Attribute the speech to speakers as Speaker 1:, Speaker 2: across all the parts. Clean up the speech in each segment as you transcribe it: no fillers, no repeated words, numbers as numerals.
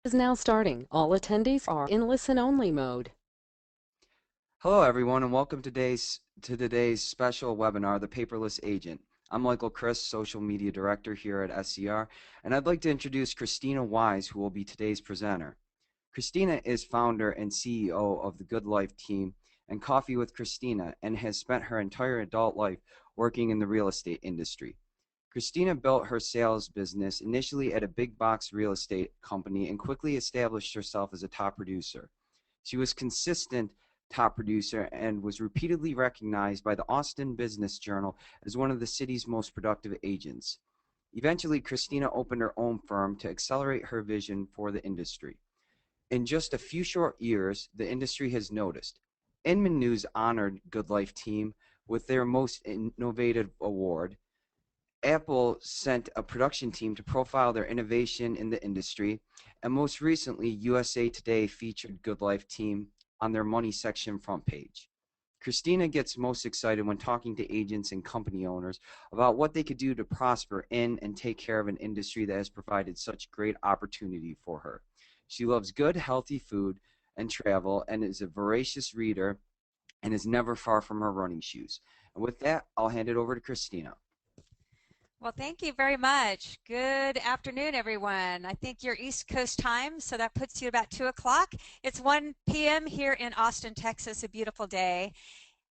Speaker 1: Is now starting. All attendees are in listen-only mode.
Speaker 2: Hello, everyone, and welcome to today's special webinar, The Paperless Agent. I'm Michael Chris, Social Media Director here at SCR, and I'd like to introduce Krisstina Wise, who will be today's presenter. Krisstina is founder and CEO of the GoodLife team and Coffee with Krisstina, and has spent her entire adult life working in the real estate industry. Krisstina built her sales business initially at a big box real estate company and quickly established herself as a top producer. She was consistent top producer and was repeatedly recognized by the Austin Business Journal as one of the city's most productive agents. Eventually, Krisstina opened her own firm to accelerate her vision for the industry. In just a few short years, the industry has noticed. Inman News honored GoodLife team with their most innovative award. Apple sent a production team to profile their innovation in the industry, and most recently, USA Today featured GoodLife team on their money section front page. Krisstina gets most excited when talking to agents and company owners about what they could do to prosper in and take care of an industry that has provided such great opportunity for her. She loves good, healthy food and travel, and is a voracious reader and is never far from her running shoes. And with that, I'll hand it over to Krisstina.
Speaker 3: Well, thank you very much. Good afternoon, everyone. I think you're East Coast time, so that puts you about 2 o'clock. It's 1 p.m. here in Austin, Texas, a beautiful day.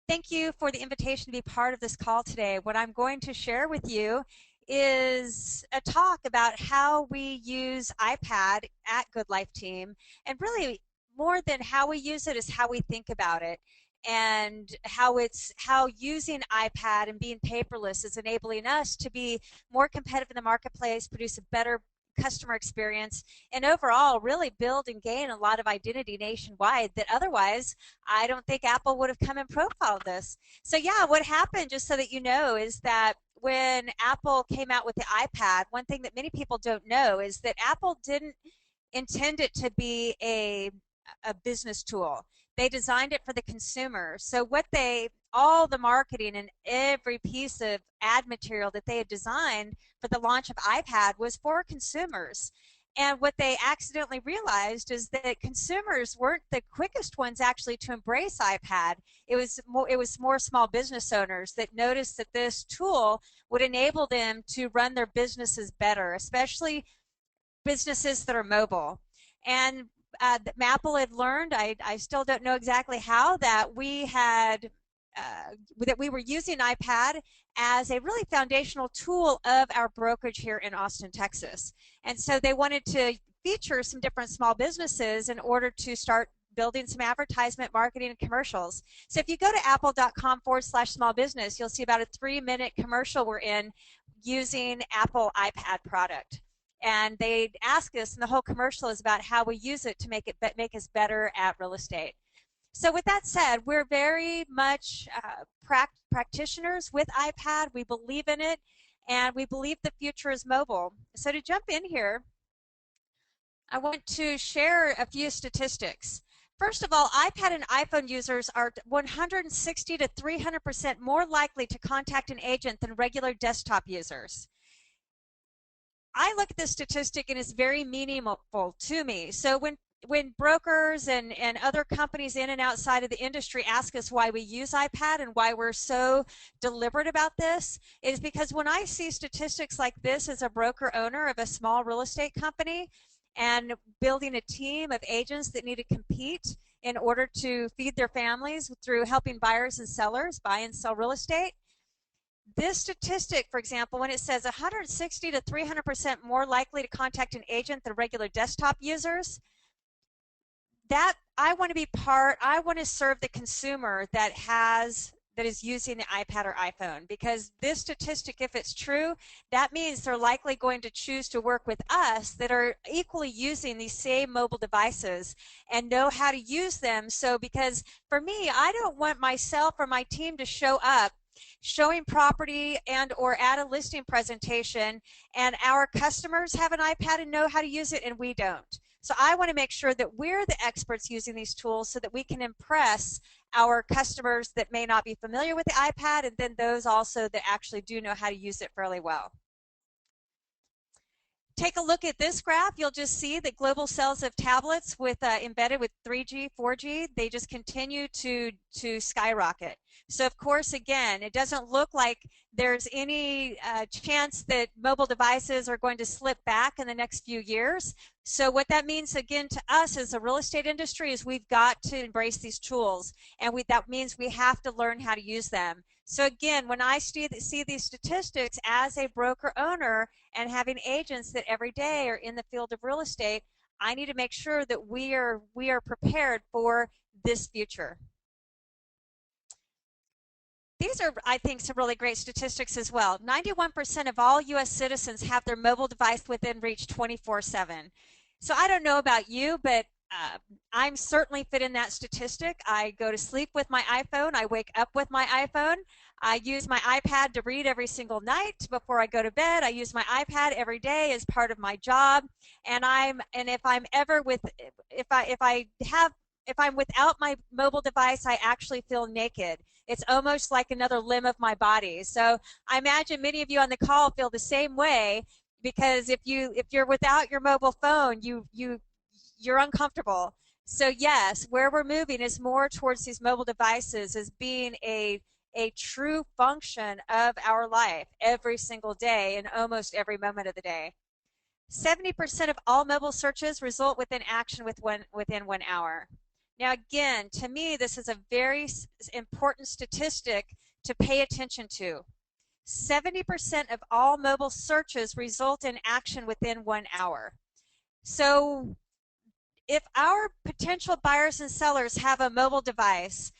Speaker 3: Thank you for the invitation to be part of this call today. What I'm going to share with you is a talk about how we use iPad at GoodLife Team, and really more than how we use it is how we think about it, and how using iPad and being paperless is enabling us to be more competitive in the marketplace, produce a better customer experience, and overall really build and gain a lot of identity nationwide that otherwise I don't think Apple would have come and profiled this. So yeah, what happened, just so that you know, is that when Apple came out with the iPad, one thing that many people don't know is that Apple didn't intend it to be a business tool. They designed it for the consumer. So all the marketing and every piece of ad material that they had designed for the launch of iPad was for consumers. And what they accidentally realized is that consumers weren't the quickest ones actually to embrace iPad. It was more small business owners that noticed that this tool would enable them to run their businesses better, especially businesses that are mobile. And Apple had learned, I still don't know exactly how, that we were using iPad as a really foundational tool of our brokerage here in Austin, Texas. And so they wanted to feature some different small businesses in order to start building some advertisement, marketing, and commercials. So if you go to apple.com/small business, you'll see about a 3-minute commercial we're in using Apple iPad product. And they ask us, and the whole commercial is about how we use it to make us better at real estate. So with that said, we're very much practitioners with iPad. We believe in it, and we believe the future is mobile. So to jump in here, I want to share a few statistics. First of all, iPad and iPhone users are 160 to 300% more likely to contact an agent than regular desktop users. I look at this statistic and it's very meaningful to me. So when brokers and other companies in and outside of the industry ask us why we use iPad and why we're so deliberate about this, it is because when I see statistics like this as a broker owner of a small real estate company and building a team of agents that need to compete in order to feed their families through helping buyers and sellers buy and sell real estate, this statistic, for example, when it says 160 to 300% more likely to contact an agent than regular desktop users, that I want to serve the consumer that is using the iPad or iPhone, because this statistic, if it's true, that means they're likely going to choose to work with us that are equally using these same mobile devices and know how to use them. So because for me, I don't want myself or my team to show up showing property and or at a listing presentation and our customers have an iPad and know how to use it and we don't. So I want to make sure that we're the experts using these tools so that we can impress our customers that may not be familiar with the iPad, and then those also that actually do know how to use it fairly well. take a look at this graph, you'll just see that global sales of tablets with embedded with 3G, 4G, they just continue to skyrocket. So of course, again, it doesn't look like there's any chance that mobile devices are going to slip back in the next few years. So what that means, again, to us as a real estate industry is we've got to embrace these tools, and that means we have to learn how to use them. So again, when I see these statistics as a broker owner and having agents that every day are in the field of real estate, I need to make sure that we are prepared for this future. These are, I think, some really great statistics as well. 91% of all U.S. citizens have their mobile device within reach 24/7. So I don't know about you, but I'm certainly fit in that statistic. I go to sleep with my iPhone. I wake up with my iPhone. I use my iPad to read every single night before I go to bed. I use my iPad every day as part of my job. And if I'm ever with, if I'm without my mobile device, I actually feel naked. It's almost like another limb of my body. So I imagine many of you on the call feel the same way, because if you're without your mobile phone, you're uncomfortable. So yes, where we're moving is more towards these mobile devices as being a true function of our life every single day and almost every moment of the day. 70% of all mobile searches result within action within 1 hour. Now again, to me, this is a very important statistic to pay attention to. 70% of all mobile searches result in action within 1 hour. So if our potential buyers and sellers have a mobile device,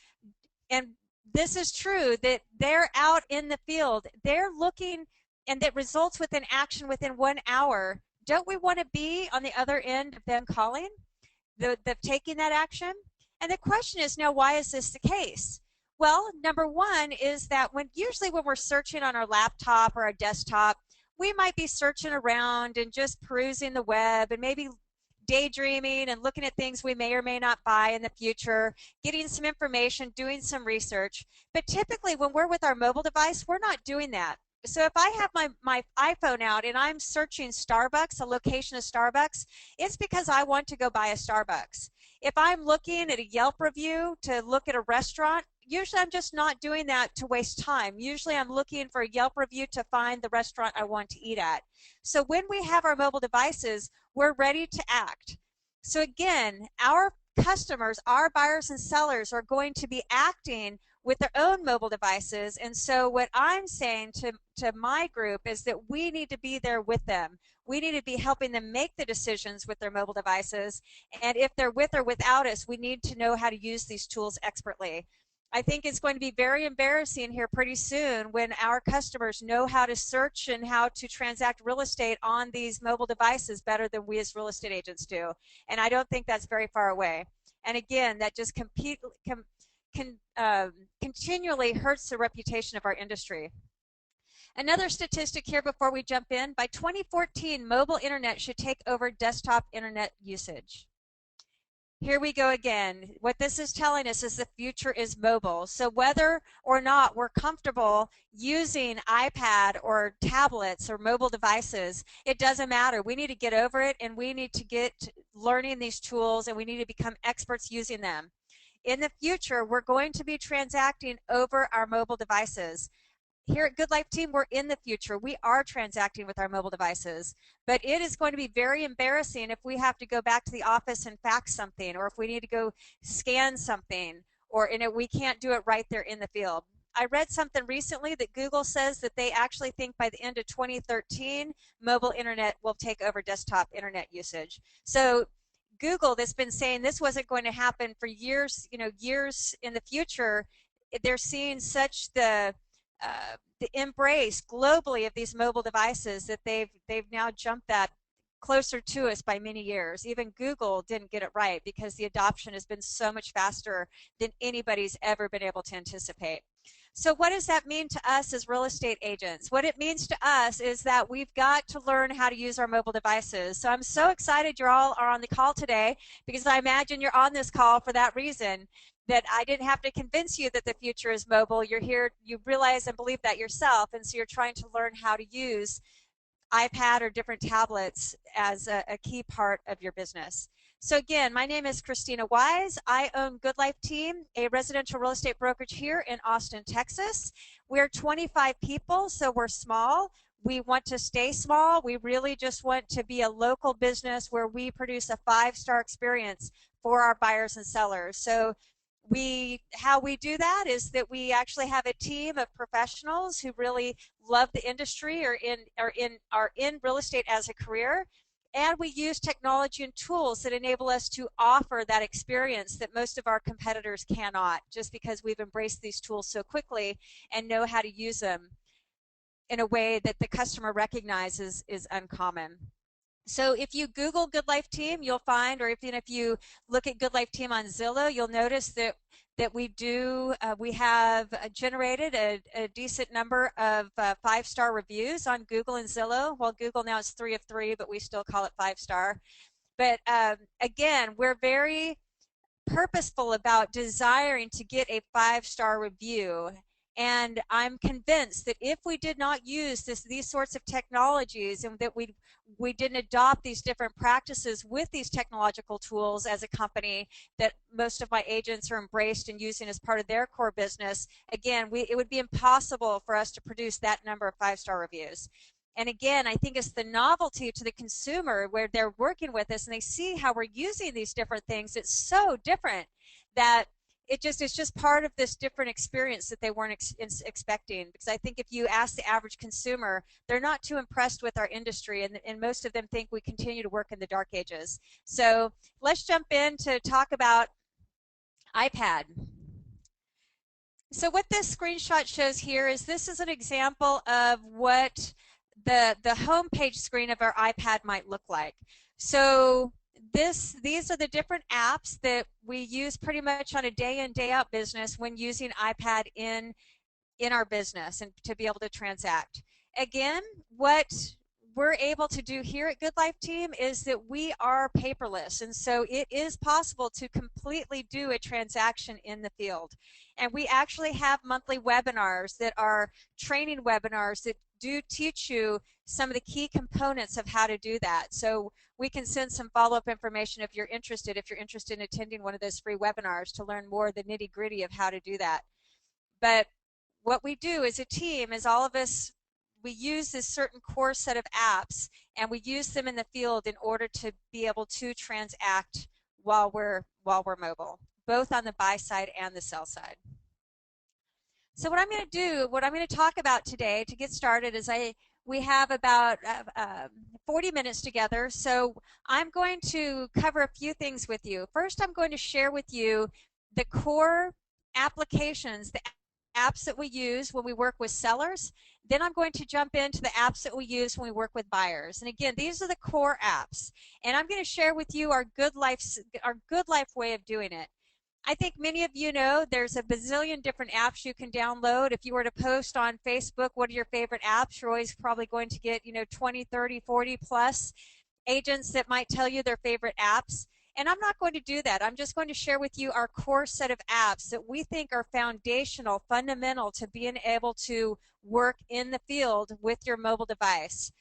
Speaker 3: and this is true, that they're out in the field, they're looking, and that results within action within 1 hour, don't we want to be on the other end of them calling, the taking that action? And the question is, now, why is this the case? Well, number one is that usually when we're searching on our laptop or our desktop, we might be searching around and just perusing the web and maybe daydreaming and looking at things we may or may not buy in the future, getting some information, doing some research. But typically when we're with our mobile device, we're not doing that. So if I have my iPhone out and I'm searching Starbucks, a location of Starbucks, it's because I want to go buy a Starbucks. If I'm looking at a Yelp review to look at a restaurant, usually I'm just not doing that to waste time. Usually I'm looking for a Yelp review to find the restaurant I want to eat at. So when we have our mobile devices, we're ready to act. So again, our customers, our buyers and sellers are going to be acting with their own mobile devices. And so what I'm saying to my group is that we need to be there with them. We need to be helping them make the decisions with their mobile devices. And if they're with or without us, we need to know how to use these tools expertly. I think it's going to be very embarrassing here pretty soon when our customers know how to search and how to transact real estate on these mobile devices better than we as real estate agents do. And I don't think that's very far away. And again, that just continually hurts the reputation of our industry. Another statistic here before we jump in, by 2014, mobile internet should take over desktop internet usage. Here we go again. What this is telling us is the future is mobile. So whether or not we're comfortable using iPad or tablets or mobile devices, it doesn't matter. We need to get over it, and we need to get learning these tools, and we need to become experts using them. In the future, we're going to be transacting over our mobile devices. Here at GoodLife team, we're in the future. We are transacting with our mobile devices, but it is going to be very embarrassing if we have to go back to the office and fax something, or if we need to go scan something, or we can't do it right there in the field. I read something recently that Google says that they actually think by the end of 2013, mobile internet will take over desktop internet usage. So Google, that's been saying this wasn't going to happen for years, years in the future, they're seeing such the embrace globally of these mobile devices that they've now jumped that closer to us by many years. Even Google didn't get it right because the adoption has been so much faster than anybody's ever been able to anticipate. So what does that mean to us as real estate agents? What it means to us is that we've got to learn how to use our mobile devices. So I'm so excited you all are on the call today, because I imagine you're on this call for that reason, that I didn't have to convince you that the future is mobile. You're here, you realize and believe that yourself, and so you're trying to learn how to use iPad or different tablets as a key part of your business. So again, my name is Krisstina Wise. I own GoodLife Team, a residential real estate brokerage here in Austin, Texas. We're 25 people, so we're small. We want to stay small. We really just want to be a local business where we produce a 5-star experience for our buyers and sellers. So how we do that is that we actually have a team of professionals who really love the industry or are in real estate as a career, and we use technology and tools that enable us to offer that experience that most of our competitors cannot, just because we've embraced these tools so quickly and know how to use them in a way that the customer recognizes is uncommon. So if you Google GoodLife Team, you'll find, or even if you look at GoodLife Team on Zillow, you'll notice that we have generated a decent number of 5-star reviews on Google and Zillow. Well, Google now is 3 of 3, but we still call it 5-star. But again, we're very purposeful about desiring to get a 5-star review. And I'm convinced that if we did not use these sorts of technologies, and that we didn't adopt these different practices with these technological tools as a company that most of my agents are embraced and using as part of their core business, again, it would be impossible for us to produce that number of 5-star reviews. And again, I think it's the novelty to the consumer where they're working with us and they see how we're using these different things. It's so different that it's just part of this different experience that they weren't expecting. Because I think if you ask the average consumer, they're not too impressed with our industry, and most of them think we continue to work in the dark ages. So let's jump in to talk about iPad. So what this screenshot shows here is this is an example of what the homepage screen of our iPad might look like. So these are the different apps that we use pretty much on a day in, day out business when using iPad in our business and to be able to transact. Again, what we're able to do here at GoodLife Team is that we are paperless, and so it is possible to completely do a transaction in the field. And we actually have monthly webinars that are training webinars that do teach you some of the key components of how to do that. So we can send some follow-up information if you're interested in attending one of those free webinars to learn more of the nitty-gritty of how to do that. But what we do as a team is all of us, we use this certain core set of apps, and we use them in the field in order to be able to transact while we're mobile, both on the buy side and the sell side. So what I'm going to talk about today to get started is we have about 40 minutes together, so I'm going to cover a few things with you. First, I'm going to share with you the core applications, the apps that we use when we work with sellers. Then I'm going to jump into the apps that we use when we work with buyers. And again, these are the core apps. And I'm going to share with you our GoodLife way of doing it. I think many of you know there's a bazillion different apps you can download. If you were to post on Facebook, what are your favorite apps? You're always probably going to get, 20, 30, 40 plus agents that might tell you their favorite apps. And I'm not going to do that. I'm just going to share with you our core set of apps that we think are foundational, fundamental to being able to work in the field with your mobile device.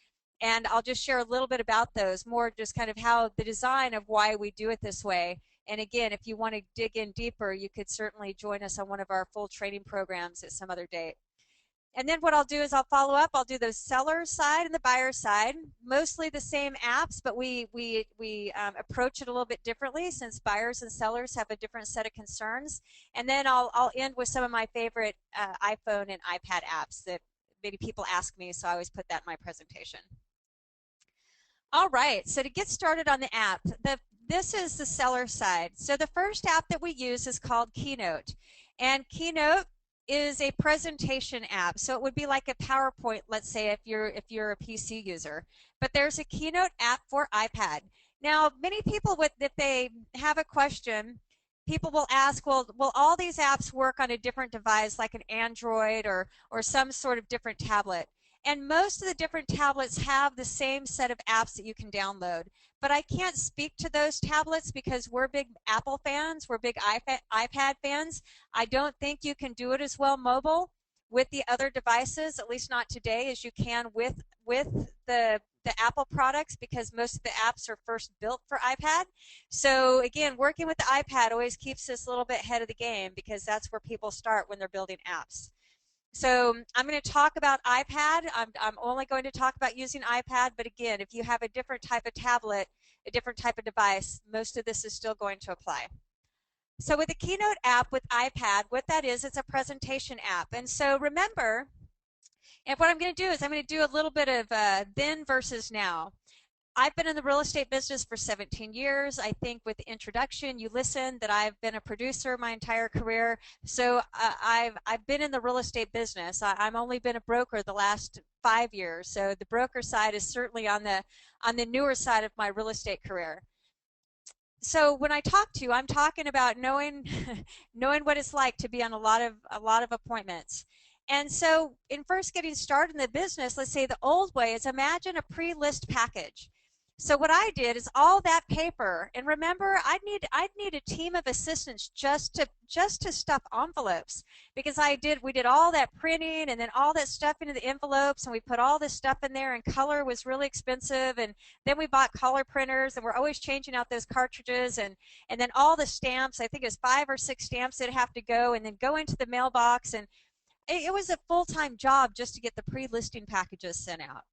Speaker 3: And I'll just share a little bit about those, more just kind of how the design of why we do it this way. And again, if you want to dig in deeper, you could certainly join us on one of our full training programs at some other date. And then what I'll do is I'll follow up. I'll do the seller side and the buyer side, mostly the same apps, but we approach it a little bit differently since buyers and sellers have a different set of concerns. And then I'll end with some of my favorite iPhone and iPad apps that many people ask me, so I always put that in my presentation. All right, so to get started on the app, this is the seller side. So the first app that we use is called Keynote. And Keynote is a presentation app. So it would be like a PowerPoint, let's say, if you're a PC user. But there's a Keynote app for iPad. Now, many people, if they have a question, people will ask, well, will all these apps work on a different device, like an Android or some sort of different tablet? And most of the different tablets have the same set of apps that you can download. But I can't speak to those tablets because we're big Apple fans, we're big iPad fans. I don't think you can do it as well mobile. with the other devices, at least not today, as you can with the Apple products, because most of the apps are first built for iPad. So again, working with the iPad always keeps us a little bit ahead of the game, because that's where people start when they're building apps. So I'm going to talk about iPad. I'm only going to talk about using iPad, but again, if you have a different type of tablet, a different type of device, most of this is still going to apply. So with the Keynote app with iPad, what that is, it's a presentation app. And so remember, and what I'm going to do is I'm going to do a little bit of then versus now. I've been in the real estate business for 17 years. I think with the introduction, you listened that I've been a producer my entire career. So I've been in the real estate business. I've only been a broker the last 5 years. So the broker side is certainly on the newer side of my real estate career. So when I talk to you, I'm talking about knowing knowing what it's like to be on a lot of appointments. And so in first getting started in the business, let's say the old way is imagine a pre-list package. So what I did is all that paper, and remember, I'd need a team of assistants just to stuff envelopes, because we did all that printing and then all that stuff into the envelopes, and we put all this stuff in there, and color was really expensive, and then we bought color printers, and we're always changing out those cartridges, and then all the stamps. I think it was 5 or 6 stamps that have to go, and then go into the mailbox, and it was a full-time job just to get the pre-listing packages sent out.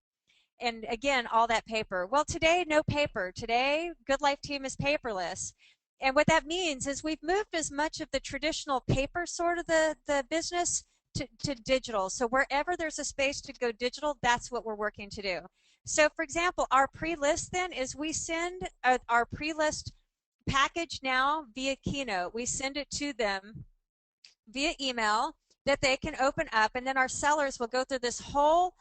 Speaker 3: And again, all that paper. Well, today, no paper. Today, GoodLife team is paperless. And what that means is we've moved as much of the traditional paper sort of the business to digital. So wherever there's a space to go digital, that's what we're working to do. So for example, our pre-list then is we send our pre-list package now via Keynote. We send it to them via email that they can open up, and then our sellers will go through this whole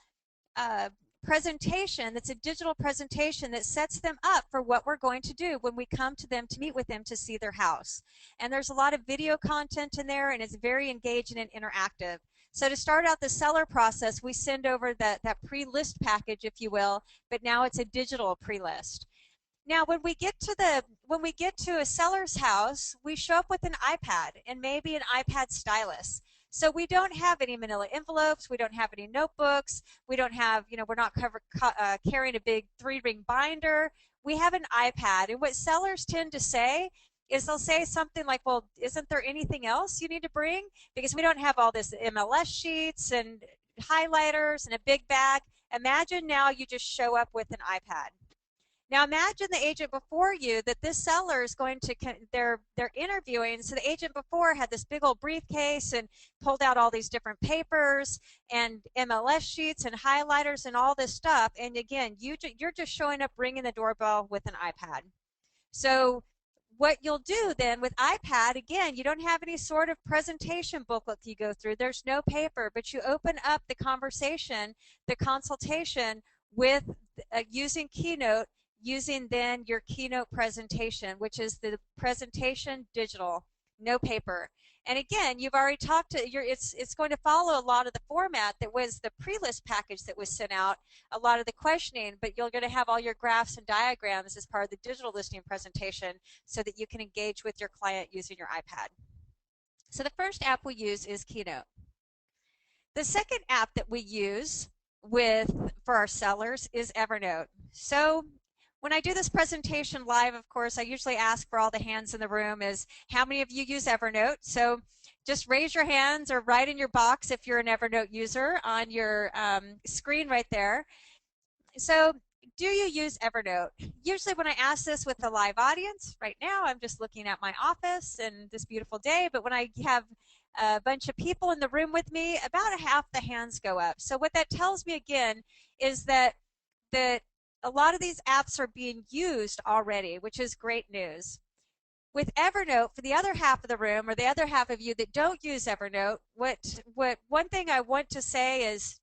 Speaker 3: presentation that's a digital presentation that sets them up for what we're going to do when we come to them to meet with them to see their house. And there's a lot of video content in there, and it's very engaging and interactive. So to start out the seller process, we send over that pre-list package, if you will, but now it's a digital pre-list. Now, when we get to a seller's house, we show up with an iPad and maybe an iPad stylus. So we don't have any manila envelopes, we don't have any notebooks, we don't have, we're not carrying a big 3-ring binder. We have an iPad, and what sellers tend to say is they'll say something like, well, isn't there anything else you need to bring? Because we don't have all this MLS sheets and highlighters and a big bag. Imagine now you just show up with an iPad. Now imagine the agent before you that this seller is going to, they're interviewing, so the agent before had this big old briefcase and pulled out all these different papers and MLS sheets and highlighters and all this stuff, and again, you're just showing up ringing the doorbell with an iPad. So what you'll do then with iPad, again, you don't have any sort of presentation booklet you go through, there's no paper, but you open up the conversation, the consultation with using Keynote, using then your Keynote presentation, which is the presentation digital, no paper. And again, you've already talked to it's going to follow a lot of the format that was the pre-list package that was sent out, a lot of the questioning, but you're going to have all your graphs and diagrams as part of the digital listing presentation so that you can engage with your client using your iPad. So the first app we use is Keynote. The second app that we use for our sellers is Evernote. So when I do this presentation live, of course, I usually ask for all the hands in the room is how many of you use Evernote? So just raise your hands or write in your box if you're an Evernote user on your screen right there. So do you use Evernote? Usually when I ask this with a live audience, right now I'm just looking at my office and this beautiful day, but when I have a bunch of people in the room with me, about half the hands go up. So what that tells me again is that a lot of these apps are being used already, which is great news. With Evernote, for the other half of the room, or the other half of you that don't use Evernote, one thing I want to say is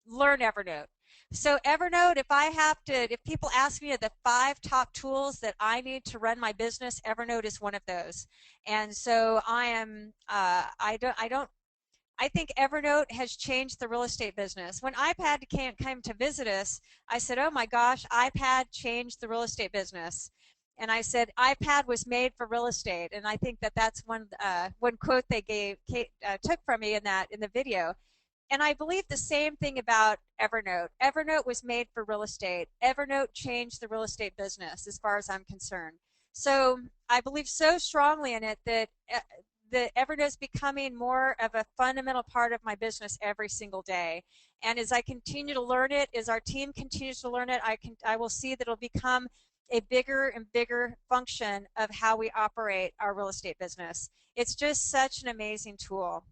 Speaker 3: learn Evernote. So Evernote, if people ask me the 5 top tools that I need to run my business, Evernote is one of those. And so I think Evernote has changed the real estate business. When iPad came to visit us, I said, oh my gosh, iPad changed the real estate business. And I said, iPad was made for real estate. And I think that's one quote they took from me in the video. And I believe the same thing about Evernote. Evernote was made for real estate. Evernote changed the real estate business as far as I'm concerned. So I believe so strongly in it that Evernote is becoming more of a fundamental part of my business every single day. And as I continue to learn it, as our team continues to learn it, I will see that it'll become a bigger and bigger function of how we operate our real estate business. It's just such an amazing tool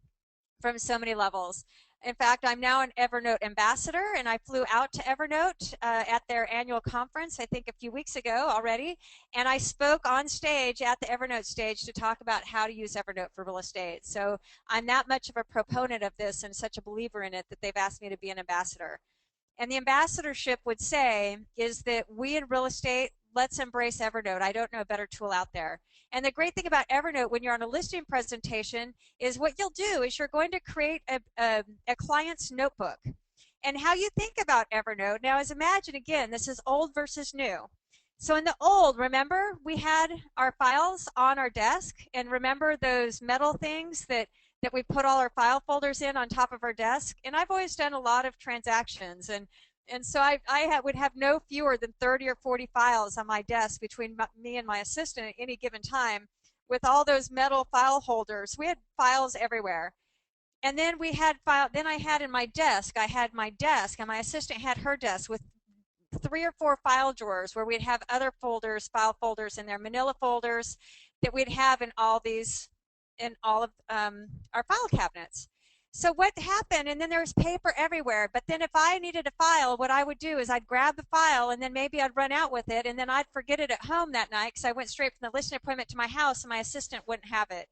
Speaker 3: from so many levels. In fact, I'm now an Evernote ambassador, and I flew out to Evernote at their annual conference, I think a few weeks ago already, and I spoke on stage at the Evernote stage to talk about how to use Evernote for real estate. So I'm that much of a proponent of this and such a believer in it that they've asked me to be an ambassador. And the ambassadorship would say is that we in real estate, let's embrace Evernote. I don't know a better tool out there. And the great thing about Evernote when you're on a listing presentation is what you'll do is you're going to create a client's notebook. And how you think about Evernote, now is imagine again, this is old versus new. So in the old, remember, we had our files on our desk, and remember those metal things that we put all our file folders in on top of our desk. And I've always done a lot of transactions, and so would have no fewer than 30 or 40 files on my desk between me and my assistant at any given time with all those metal file holders. We had files everywhere. And then we had then I had in my desk, and my assistant had her desk with 3 or 4 file drawers where we'd have other folders, file folders in there, manila folders that we'd have in all of our file cabinets. So what happened, and then there was paper everywhere, but then if I needed a file, what I would do is I'd grab the file and then maybe I'd run out with it, and then I'd forget it at home that night because I went straight from the listing appointment to my house and my assistant wouldn't have it.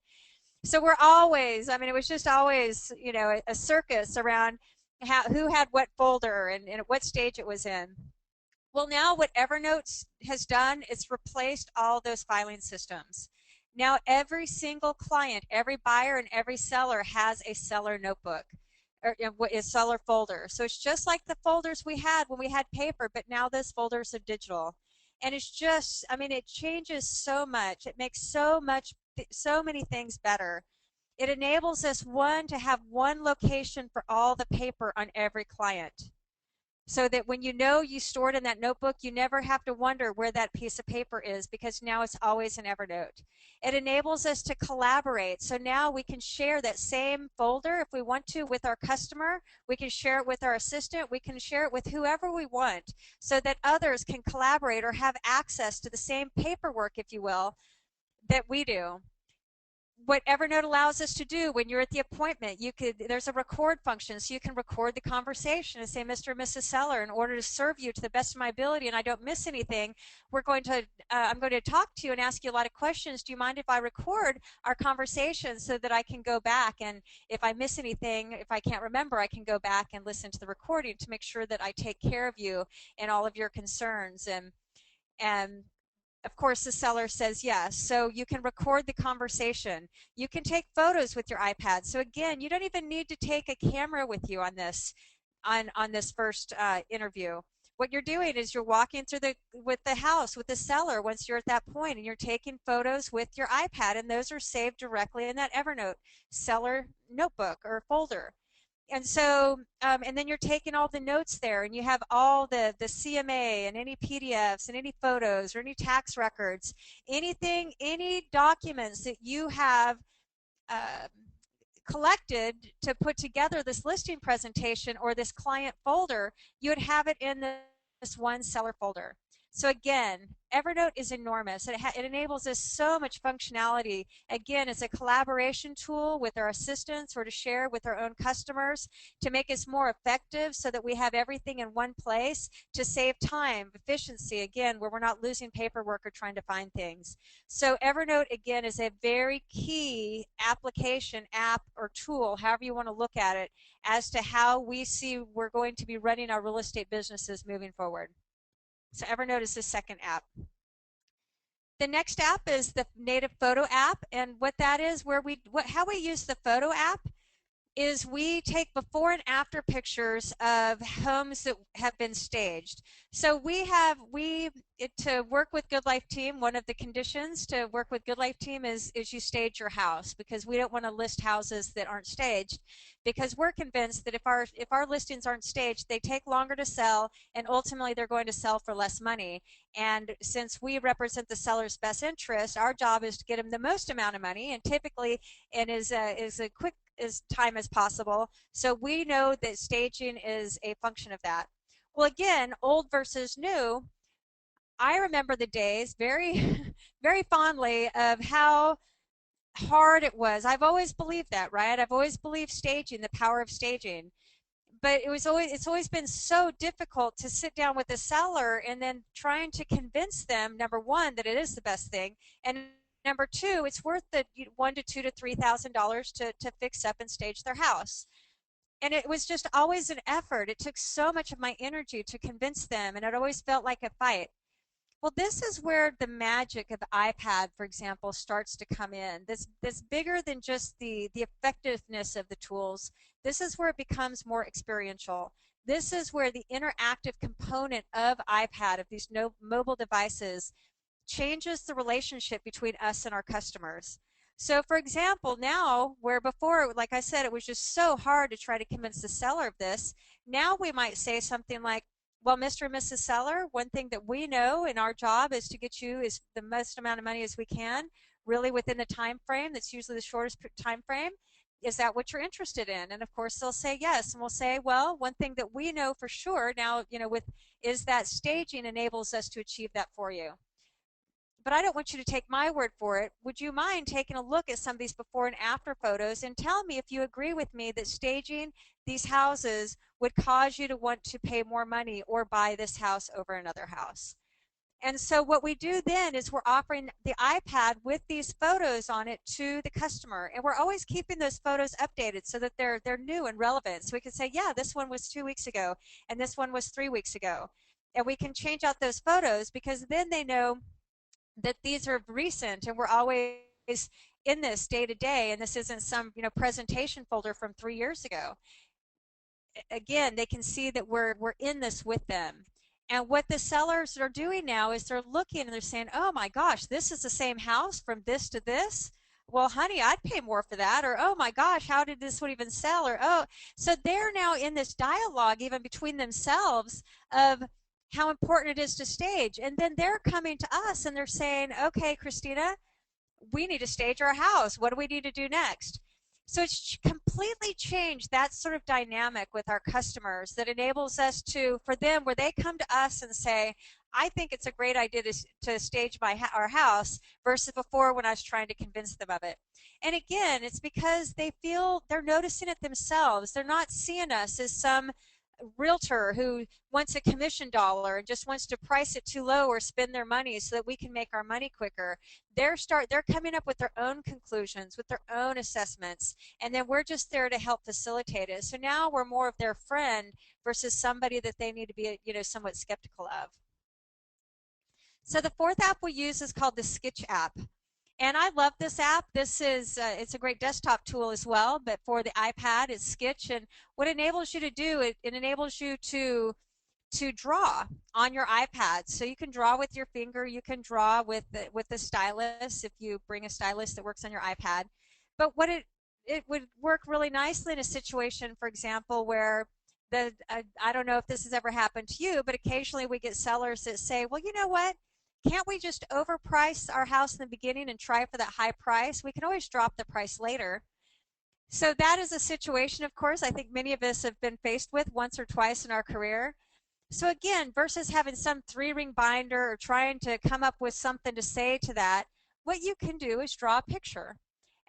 Speaker 3: So we're always, I mean, it was just always, you know, a circus around who had what folder and at what stage it was in. Well, now what Evernote has done is replaced all those filing systems. Now every single client, every buyer, and every seller has a seller notebook or a seller folder. So it's just like the folders we had when we had paper, but now those folders are digital. And it's just, I mean, it changes so much. It makes so many things better. It enables us, one, to have one location for all the paper on every client, so that when you know you store it in that notebook, you never have to wonder where that piece of paper is because now it's always in Evernote. It enables us to collaborate. So now we can share that same folder if we want to with our customer. We can share it with our assistant. We can share it with whoever we want so that others can collaborate or have access to the same paperwork, if you will, that we do. What Evernote allows us to do when you're at the appointment, there's a record function, so you can record the conversation and say, Mr. and Mrs. Seller, in order to serve you to the best of my ability and I don't miss anything, I'm going to talk to you and ask you a lot of questions. Do you mind if I record our conversation so that I can go back, and if I miss anything, if I can't remember, I can go back and listen to the recording to make sure that I take care of you and all of your concerns. And of course, the seller says yes. So you can record the conversation. You can take photos with your iPad. So again, you don't even need to take a camera with you on this first interview. What you're doing is you're walking through the house with the seller once you're at that point, and you're taking photos with your iPad, and those are saved directly in that Evernote seller notebook or folder. And so, and then you're taking all the notes there, and you have all the CMA and any PDFs and any photos or any tax records, anything, any documents that you have collected to put together this listing presentation or this client folder, you would have it in this one seller folder. So again, Evernote is enormous. It enables us so much functionality. Again, it's a collaboration tool with our assistants or to share with our own customers to make us more effective so that we have everything in one place, to save time, efficiency, again, where we're not losing paperwork or trying to find things. So Evernote, again, is a very key application, app, or tool, however you want to look at it, as to how we see we're going to be running our real estate businesses moving forward. So Evernote is the second app. The next app is the native photo app, and what that is, how we use the photo app. is we take before and after pictures of homes that have been staged. So to work with GoodLife Team, one of the conditions to work with GoodLife Team is you stage your house, because we don't want to list houses that aren't staged, because we're convinced that if our listings aren't staged, they take longer to sell, and ultimately they're going to sell for less money. And since we represent the seller's best interest, our job is to get them the most amount of money, and typically and is a quick as time as possible. So we know that staging is a function of that. Well, again, old versus new, I remember the days very, very fondly of how hard it was. I've always believed that, right? I've always believed staging, the power of staging. But it's always been so difficult to sit down with the seller and then trying to convince them, number one, that it is the best thing, and number two, it's worth the $1,000 to fix up and stage their house. And it was just always an effort. It took so much of my energy to convince them, and it always felt like a fight. Well, this is where the magic of the iPad, for example, starts to come in. This bigger than just the effectiveness of the tools. This is where it becomes more experiential. This is where the interactive component of iPad, of these mobile devices, changes the relationship between us and our customers. So for example, now where before, like I said, it was just so hard to try to convince the seller of this, now we might say something like, well, Mr. and Mrs. Seller, one thing that we know in our job is to get you is the most amount of money as we can, really within the time frame that's usually the shortest time frame. Is that what you're interested in? And of course they'll say yes, and we'll say, well, one thing that we know for sure now, with is that staging enables us to achieve that for you. But I don't want you to take my word for it. Would you mind taking a look at some of these before and after photos and tell me if you agree with me that staging these houses would cause you to want to pay more money or buy this house over another house? And so what we do then is we're offering the iPad with these photos on it to the customer, and we're always keeping those photos updated so that they're new and relevant. So we can say, yeah, this one was 2 weeks ago, and this one was 3 weeks ago, and we can change out those photos because then they know that these are recent, and we're always in this day to day, and this isn't some presentation folder from 3 years ago. Again, they can see that we're in this with them. And what the sellers are doing now is they're looking and they're saying, oh my gosh, this is the same house from this to this. Well, honey, I'd pay more for that. Or, oh my gosh, how did this one even sell? Or, oh, so they're now in this dialogue even between themselves of how important it is to stage. And then they're coming to us and they're saying, okay, Krisstina, we need to stage our house. What do we need to do next? So it's completely changed that sort of dynamic with our customers that enables us to, for them, where they come to us and say, I think it's a great idea to stage our house, versus before when I was trying to convince them of it. And again, it's because they feel they're noticing it themselves. They're not seeing us as some realtor who wants a commission dollar and just wants to price it too low or spend their money so that we can make our money quicker. They're coming up with their own conclusions, with their own assessments, and then we're just there to help facilitate it. So now we're more of their friend versus somebody that they need to be somewhat skeptical of. So the fourth app we use is called the Sketch app. And I love this app. This is it's a great desktop tool as well, but for the iPad, it's Sketch. And what it enables you to do, it enables you to draw on your iPad. So you can draw with your finger. You can draw with the stylus if you bring a stylus that works on your iPad. But what it would work really nicely in a situation, for example, where I don't know if this has ever happened to you, but occasionally we get sellers that say, well, you know what? Can't we just overprice our house in the beginning and try for that high price? We can always drop the price later. So that is a situation, of course, I think many of us have been faced with once or twice in our career. So again, versus having some 3-ring binder or trying to come up with something to say to that, what you can do is draw a picture.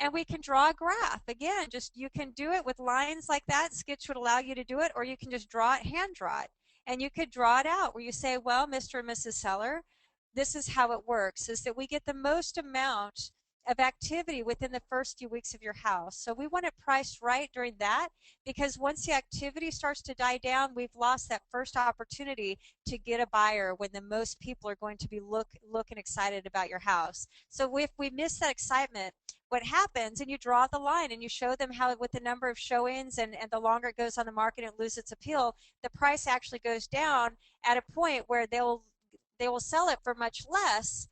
Speaker 3: And we can draw a graph. Again, just you can do it with lines like that. Sketch would allow you to do it, or you can just draw it, hand draw it. And you could draw it out where you say, well, Mr. and Mrs. Seller, this is how it works, is that we get the most amount of activity within the first few weeks of your house. So we want it priced right during that, because once the activity starts to die down, we've lost that first opportunity to get a buyer when the most people are going to be looking excited about your house. So if we miss that excitement, what happens, and you draw the line and you show them how with the number of showings and the longer it goes on the market and loses its appeal, the price actually goes down at a point where they will sell it for much less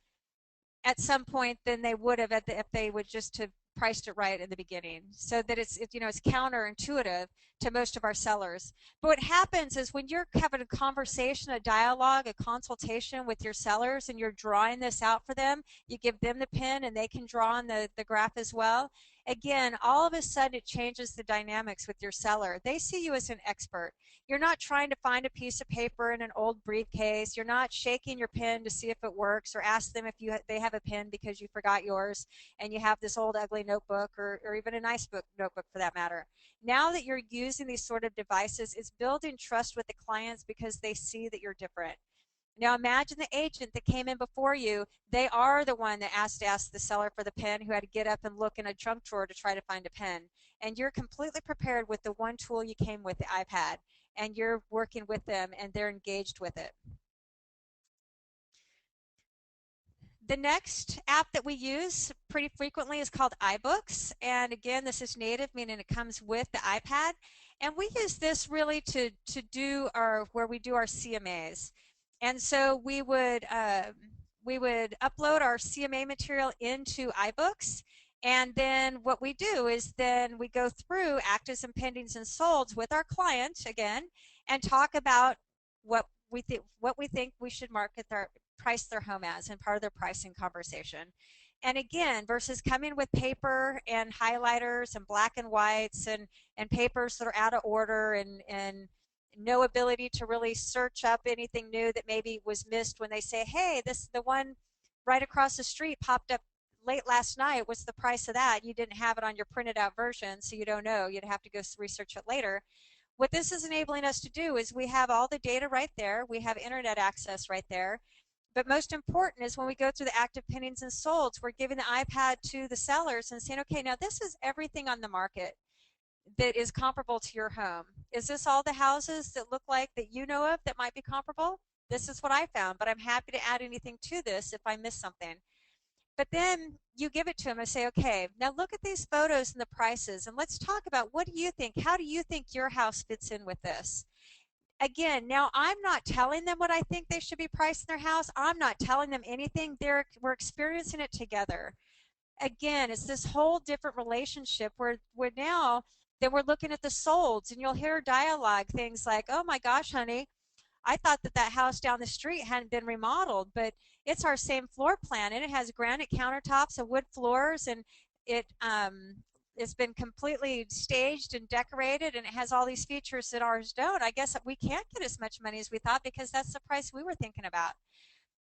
Speaker 3: at some point than they would have if they would just have priced it right in the beginning. So that it's counterintuitive to most of our sellers. But what happens is when you're having a conversation, a dialogue, a consultation with your sellers, and you're drawing this out for them, you give them the pen and they can draw on the graph as well. Again, all of a sudden it changes the dynamics with your seller. They see you as an expert. You're not trying to find a piece of paper in an old briefcase. You're not shaking your pen to see if it works or ask them if they have a pen because you forgot yours and you have this old ugly notebook or even a nice notebook for that matter. Now that you're using these sort of devices, it's building trust with the clients because they see that you're different. Now imagine the agent that came in before you. They are the one that asked the seller for the pen, who had to get up and look in a trunk drawer to try to find a pen. And you're completely prepared with the one tool you came with, the iPad, and you're working with them and they're engaged with it. The next app that we use pretty frequently is called iBooks. And again, this is native, meaning it comes with the iPad. And we use this really to do where we do our CMAs. And so we would upload our CMA material into iBooks. And then what we do is then we go through actives and pendings and solds with our client again and talk about what we think we should price their home as and part of their pricing conversation. And again, versus coming with paper and highlighters and black and whites and papers that are out of order and no ability to really search up anything new that maybe was missed when they say, hey, the one right across the street popped up late last night. What's the price of that? You didn't have it on your printed out version, so you don't know. You'd have to go research it later. What this is enabling us to do is we have all the data right there. We have internet access right there. But most important is when we go through the active pendings and solds, we're giving the iPad to the sellers and saying, okay, now this is everything on the market that is comparable to your home. Is this all the houses that look like that you know of that might be comparable? This is what I found, but I'm happy to add anything to this if I miss something. But then you give it to them and say, okay, now look at these photos and the prices, and let's talk about what do you think? How do you think your house fits in with this? Again, now I'm not telling them what I think they should be pricing their house. I'm not telling them anything. We're experiencing it together. Again, it's this whole different relationship where now that we're looking at the solds, and you'll hear dialogue, things like, oh my gosh, honey, I thought that house down the street hadn't been remodeled, but it's our same floor plan, and it has granite countertops and wood floors, and it's been completely staged and decorated, and it has all these features that ours don't. I guess we can't get as much money as we thought because that's the price we were thinking about.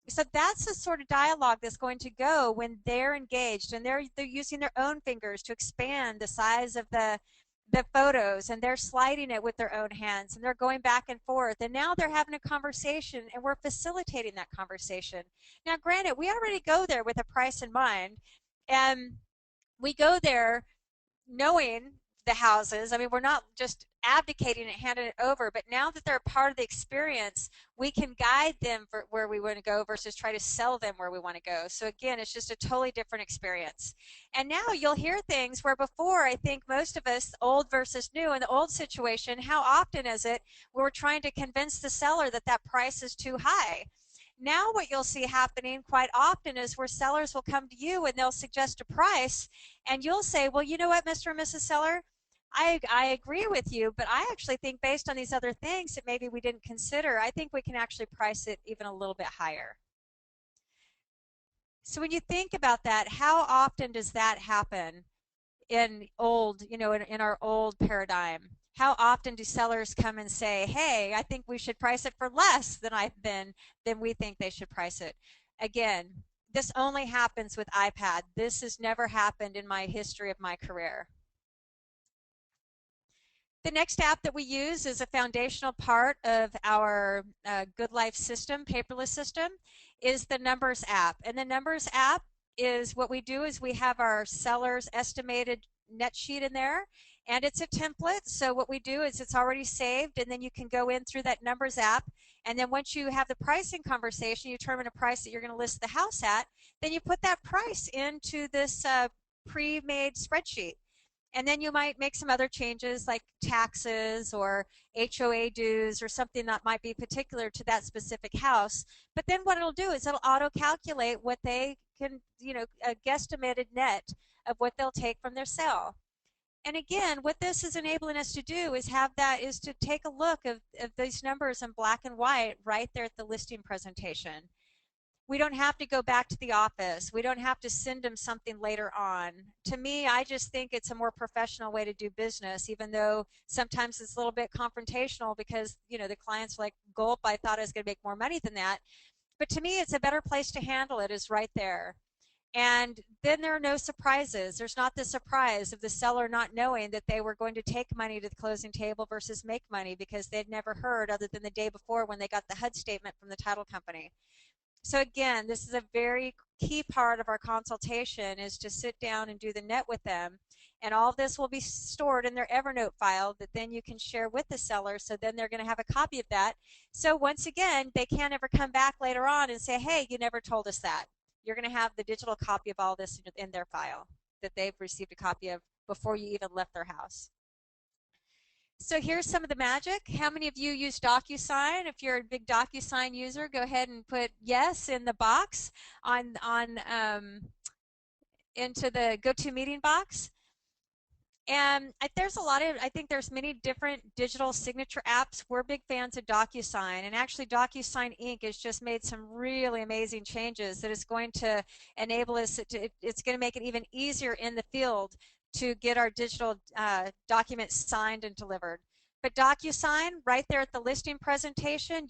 Speaker 3: So that's the sort of dialogue that's going to go when they're engaged and they're using their own fingers to expand the size of the photos, and they're sliding it with their own hands, and they're going back and forth, and now they're having a conversation and we're facilitating that conversation. Now granted, we already go there with a price in mind, and we go there knowing the houses. I mean, we're not just abdicating and handing it over, but now that they're a part of the experience, we can guide them for where we want to go versus try to sell them where we want to go. So again, it's just a totally different experience. And now you'll hear things where before, I think most of us, old versus new, in the old situation, how often is it we're trying to convince the seller that price is too high? Now what you'll see happening quite often is where sellers will come to you and they'll suggest a price, and you'll say, well, you know what, Mr. and Mrs. Seller, I agree with you, but I actually think based on these other things that maybe we didn't consider, I think we can actually price it even a little bit higher. So when you think about that, how often does that happen in our old paradigm? How often do sellers come and say, hey, I think we should price it for less than we think they should price it? Again, this only happens with iPad. This has never happened in my history of my career. The next app that we use is a foundational part of our GoodLife system, paperless system, is the Numbers app. And the Numbers app is what we do is we have our seller's estimated net sheet in there, and it's a template. So what we do is it's already saved, and then you can go in through that Numbers app, and then once you have the pricing conversation, you determine a price that you're going to list the house at, then you put that price into this pre-made spreadsheet. And then you might make some other changes like taxes or HOA dues or something that might be particular to that specific house. But then what it'll do is it'll auto-calculate what they can, a guesstimated net of what they'll take from their sale. And again, what this is enabling us to do is to take a look of these numbers in black and white right there at the listing presentation. We don't have to go back to the office. We don't have to send them something later on. To me, I just think it's a more professional way to do business, even though sometimes it's a little bit confrontational because, the client's like, gulp, I thought I was going to make more money than that. But to me, it's a better place to handle it is right there. And then there are no surprises. There's not the surprise of the seller not knowing that they were going to take money to the closing table versus make money because they'd never heard other than the day before when they got the HUD statement from the title company. So again, this is a very key part of our consultation is to sit down and do the net with them. And all of this will be stored in their Evernote file that then you can share with the seller. So then they're going to have a copy of that. So once again, they can't ever come back later on and say, hey, you never told us that. You're going to have the digital copy of all this in their file that they've received a copy of before you even left their house. So here's some of the magic. How many of you use DocuSign? If you're a big DocuSign user, go ahead and put yes in the box into the GoToMeeting box. And I think there's many different digital signature apps. We're big fans of DocuSign, and actually DocuSign Inc. has just made some really amazing changes that is going to enable us it's going to make it even easier in the field to get our digital documents signed and delivered. But DocuSign, right there at the listing presentation,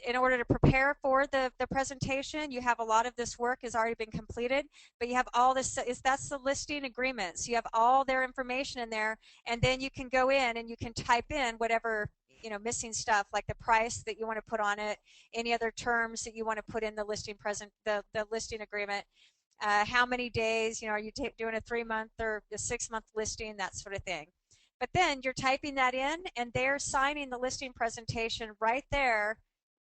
Speaker 3: in order to prepare for the presentation, you have a lot of this work has already been completed, but you have all this, that's the listing agreement. So you have all their information in there, and then you can go in and you can type in whatever, missing stuff like the price that you want to put on it, any other terms that you want to put in the listing the listing agreement, how many days, are you doing a 3-month or a 6-month listing, that sort of thing. But then you're typing that in, and they're signing the listing presentation right there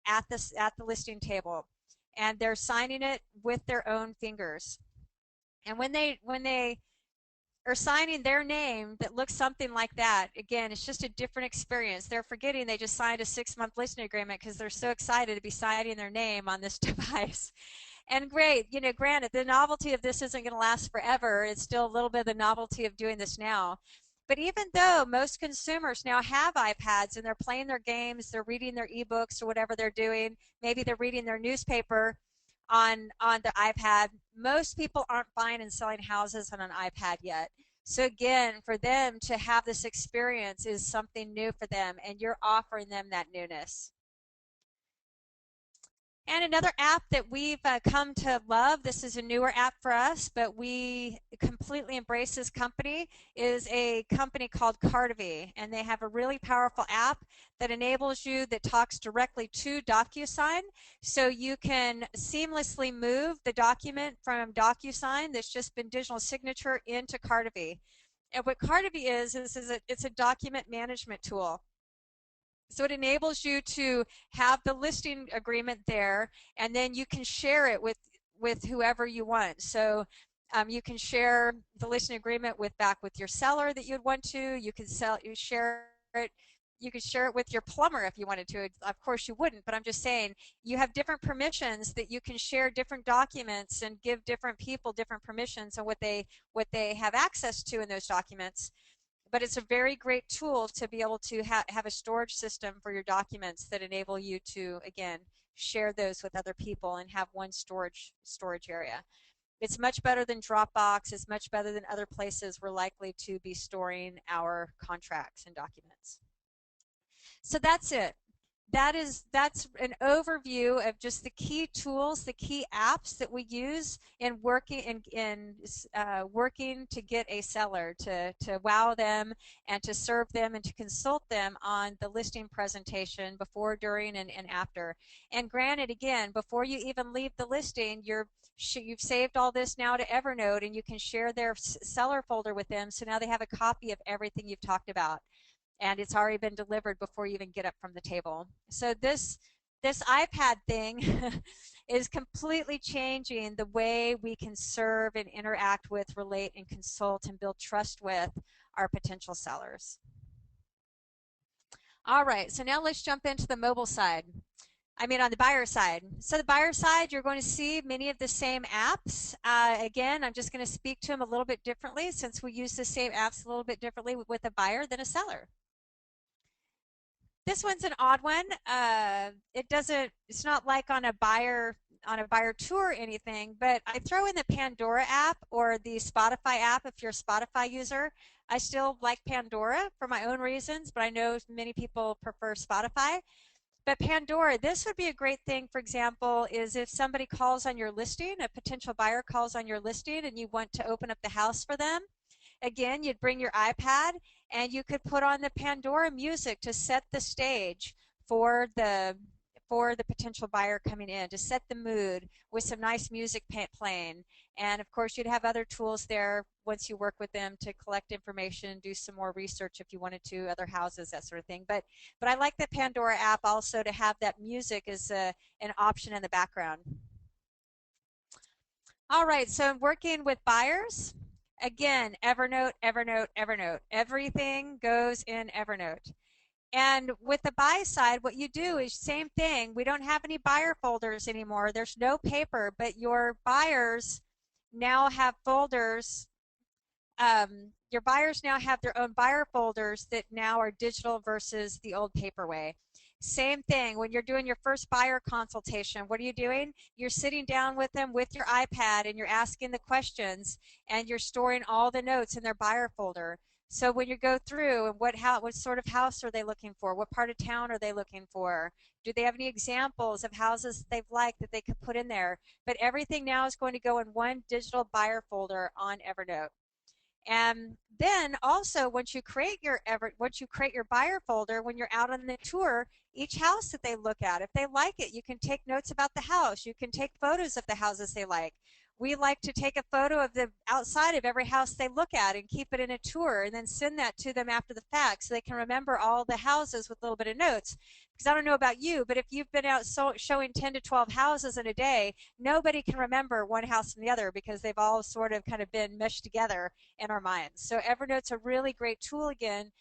Speaker 3: at the listing table, and they're signing it with their own fingers. And when they are signing their name that looks something like that, again, it's just a different experience. They're forgetting they just signed a 6-month listing agreement because they're so excited to be signing their name on this device. And great, granted, the novelty of this isn't going to last forever. It's still a little bit of the novelty of doing this now. But even though most consumers now have iPads and they're playing their games, they're reading their ebooks or whatever they're doing, maybe they're reading their newspaper on the iPad, most people aren't buying and selling houses on an iPad yet. So again, for them to have this experience is something new for them, and you're offering them that newness. And another app that we've come to love, this is a newer app for us, but we completely embrace this company, is a company called Cartavy. And they have a really powerful app that enables you, that talks directly to DocuSign. So you can seamlessly move the document from DocuSign that's just been digital signature into Cartavy. And what Cartavy is it's a document management tool. So it enables you to have the listing agreement there, and then you can share it with whoever you want. So you can share the listing agreement back with your seller that you'd want to. You can share it. You could share it with your plumber if you wanted to. Of course you wouldn't, but I'm just saying you have different permissions that you can share different documents and give different people different permissions on what they have access to in those documents. But it's a very great tool to be able to have a storage system for your documents that enable you to, again, share those with other people and have one storage area. It's much better than Dropbox. It's much better than other places we're likely to be storing our contracts and documents. So that's it. That's an overview of just the key tools, the key apps that we use in working working to get a seller, to wow them and to serve them and to consult them on the listing presentation before, during, and after. And granted, again, before you even leave the listing, you've saved all this now to Evernote, and you can share their seller folder with them, so now they have a copy of everything you've talked about, and it's already been delivered before you even get up from the table. So this this iPad thing is completely changing the way we can serve and interact with, relate and consult and build trust with our potential sellers. All right, so now let's jump into the mobile side. On the buyer side. So the buyer side, you're going to see many of the same apps. Again, I'm just going to speak to them a little bit differently since we use the same apps a little bit differently with a buyer than a seller. This one's an odd one. It's not like on a buyer tour or anything, but I throw in the Pandora app or the Spotify app if you're a Spotify user. I still like Pandora for my own reasons, but I know many people prefer Spotify. But Pandora, this would be a great thing, for example, is if somebody calls on your listing, a potential buyer calls on your listing and you want to open up the house for them. Again, you'd bring your iPad and you could put on the Pandora music to set the stage for the potential buyer coming in, to set the mood with some nice music playing. And of course, you'd have other tools there once you work with them to collect information, do some more research if you wanted to, other houses, that sort of thing. But I like the Pandora app also to have that music as an option in the background. All right, so I'm working with buyers. Again, Evernote, Evernote, Evernote. Everything goes in Evernote. And with the buy side, what you do is same thing. We don't have any buyer folders anymore. There's no paper, but your buyers now have folders. Your buyers now have their own buyer folders that now are digital versus the old paper way. Same thing, when you're doing your first buyer consultation, what are you doing? You're sitting down with them with your iPad and you're asking the questions and you're storing all the notes in their buyer folder. So when you go through and what sort of house are they looking for? What part of town are they looking for? Do they have any examples of houses they've liked that they could put in there? But everything now is going to go in one digital buyer folder on Evernote. And then also once you create your buyer folder, when you're out on the tour, each house that they look at, if they like it, you can take notes about the house. You can take photos of the houses they like. We like to take a photo of the outside of every house they look at and keep it in a tour and then send that to them after the fact so they can remember all the houses with a little bit of notes. Because I don't know about you, but if you've been out showing 10 to 12 houses in a day, nobody can remember one house from the other because they've all sort of kind of been meshed together in our minds. So Evernote's a really great tool again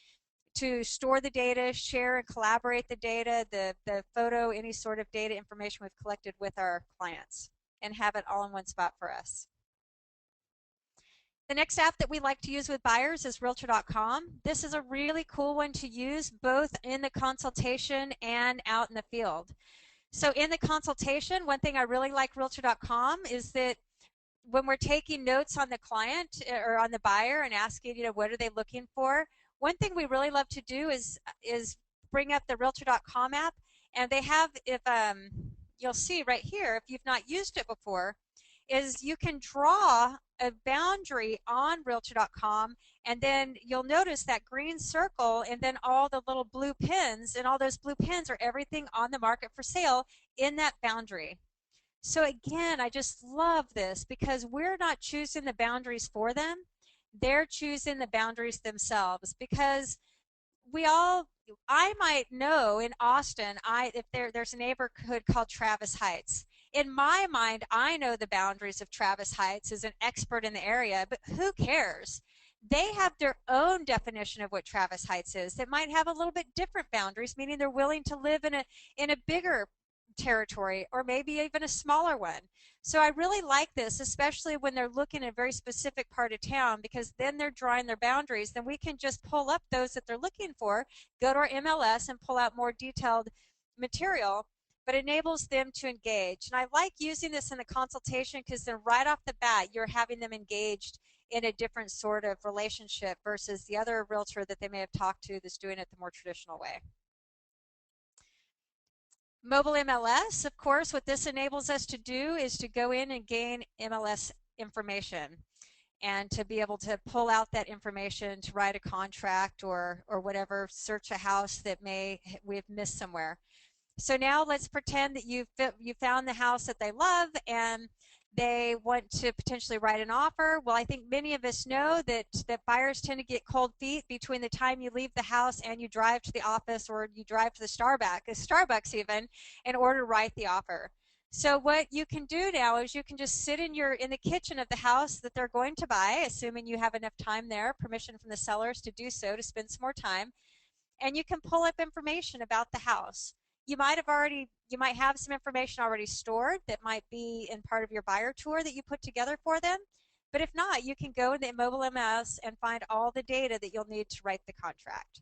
Speaker 3: to store the data, share and collaborate the data, the photo, any sort of data information we've collected with our clients, and have it all in one spot for us. The next app that we like to use with buyers is Realtor.com. This is a really cool one to use both in the consultation and out in the field. So in the consultation, one thing I really like Realtor.com is that when we're taking notes on the client or on the buyer and asking, what are they looking for? One thing we really love to do is bring up the Realtor.com app, and they have, if you'll see right here, if you've not used it before, is you can draw a boundary on Realtor.com, and then you'll notice that green circle and then all the little blue pins, and all those blue pins are everything on the market for sale in that boundary. So again, I just love this because we're not choosing the boundaries for them. They're choosing the boundaries themselves, because I might know in Austin, if there's a neighborhood called Travis Heights. In my mind, I know the boundaries of Travis Heights as an expert in the area, but who cares? They have their own definition of what Travis Heights is. That might have a little bit different boundaries, meaning they're willing to live in a bigger territory or maybe even a smaller one. So I really like this, especially when they're looking at a very specific part of town, because then they're drawing their boundaries. Then we can just pull up those that they're looking for, go to our MLS and pull out more detailed material, but enables them to engage. And I like using this in the consultation because then right off the bat, you're having them engaged in a different sort of relationship versus the other realtor that they may have talked to that's doing it the more traditional way. Mobile MLS, of course, what this enables us to do is to go in and gain MLS information and to be able to pull out that information to write a contract or whatever, search a house that we've missed somewhere. So now let's pretend that you found the house that they love, and They want to potentially write an offer. Well, I think many of us know that buyers tend to get cold feet between the time you leave the house and you drive to the office, or you drive to the Starbucks even, in order to write the offer. So what you can do now is you can just sit in the kitchen of the house that they're going to buy, assuming you have enough time there, permission from the sellers to do so, to spend some more time, and you can pull up information about the house. You might have some information already stored that might be in part of your buyer tour that you put together for them. But if not, you can go in the mobile MLS and find all the data that you'll need to write the contract.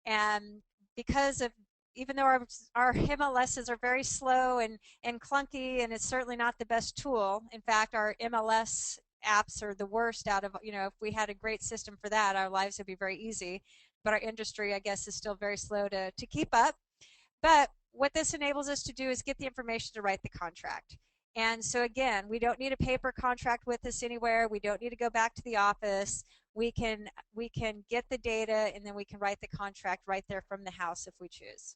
Speaker 3: And because of, even though our MLSs are very slow and clunky, and it's certainly not the best tool. In fact, our MLS apps are the worst out of, if we had a great system for that, our lives would be very easy. But our industry, I guess, is still very slow to keep up. But what this enables us to do is get the information to write the contract. And so again, we don't need a paper contract with us anywhere. We don't need to go back to the office. We can get the data, and then we can write the contract right there from the house if we choose.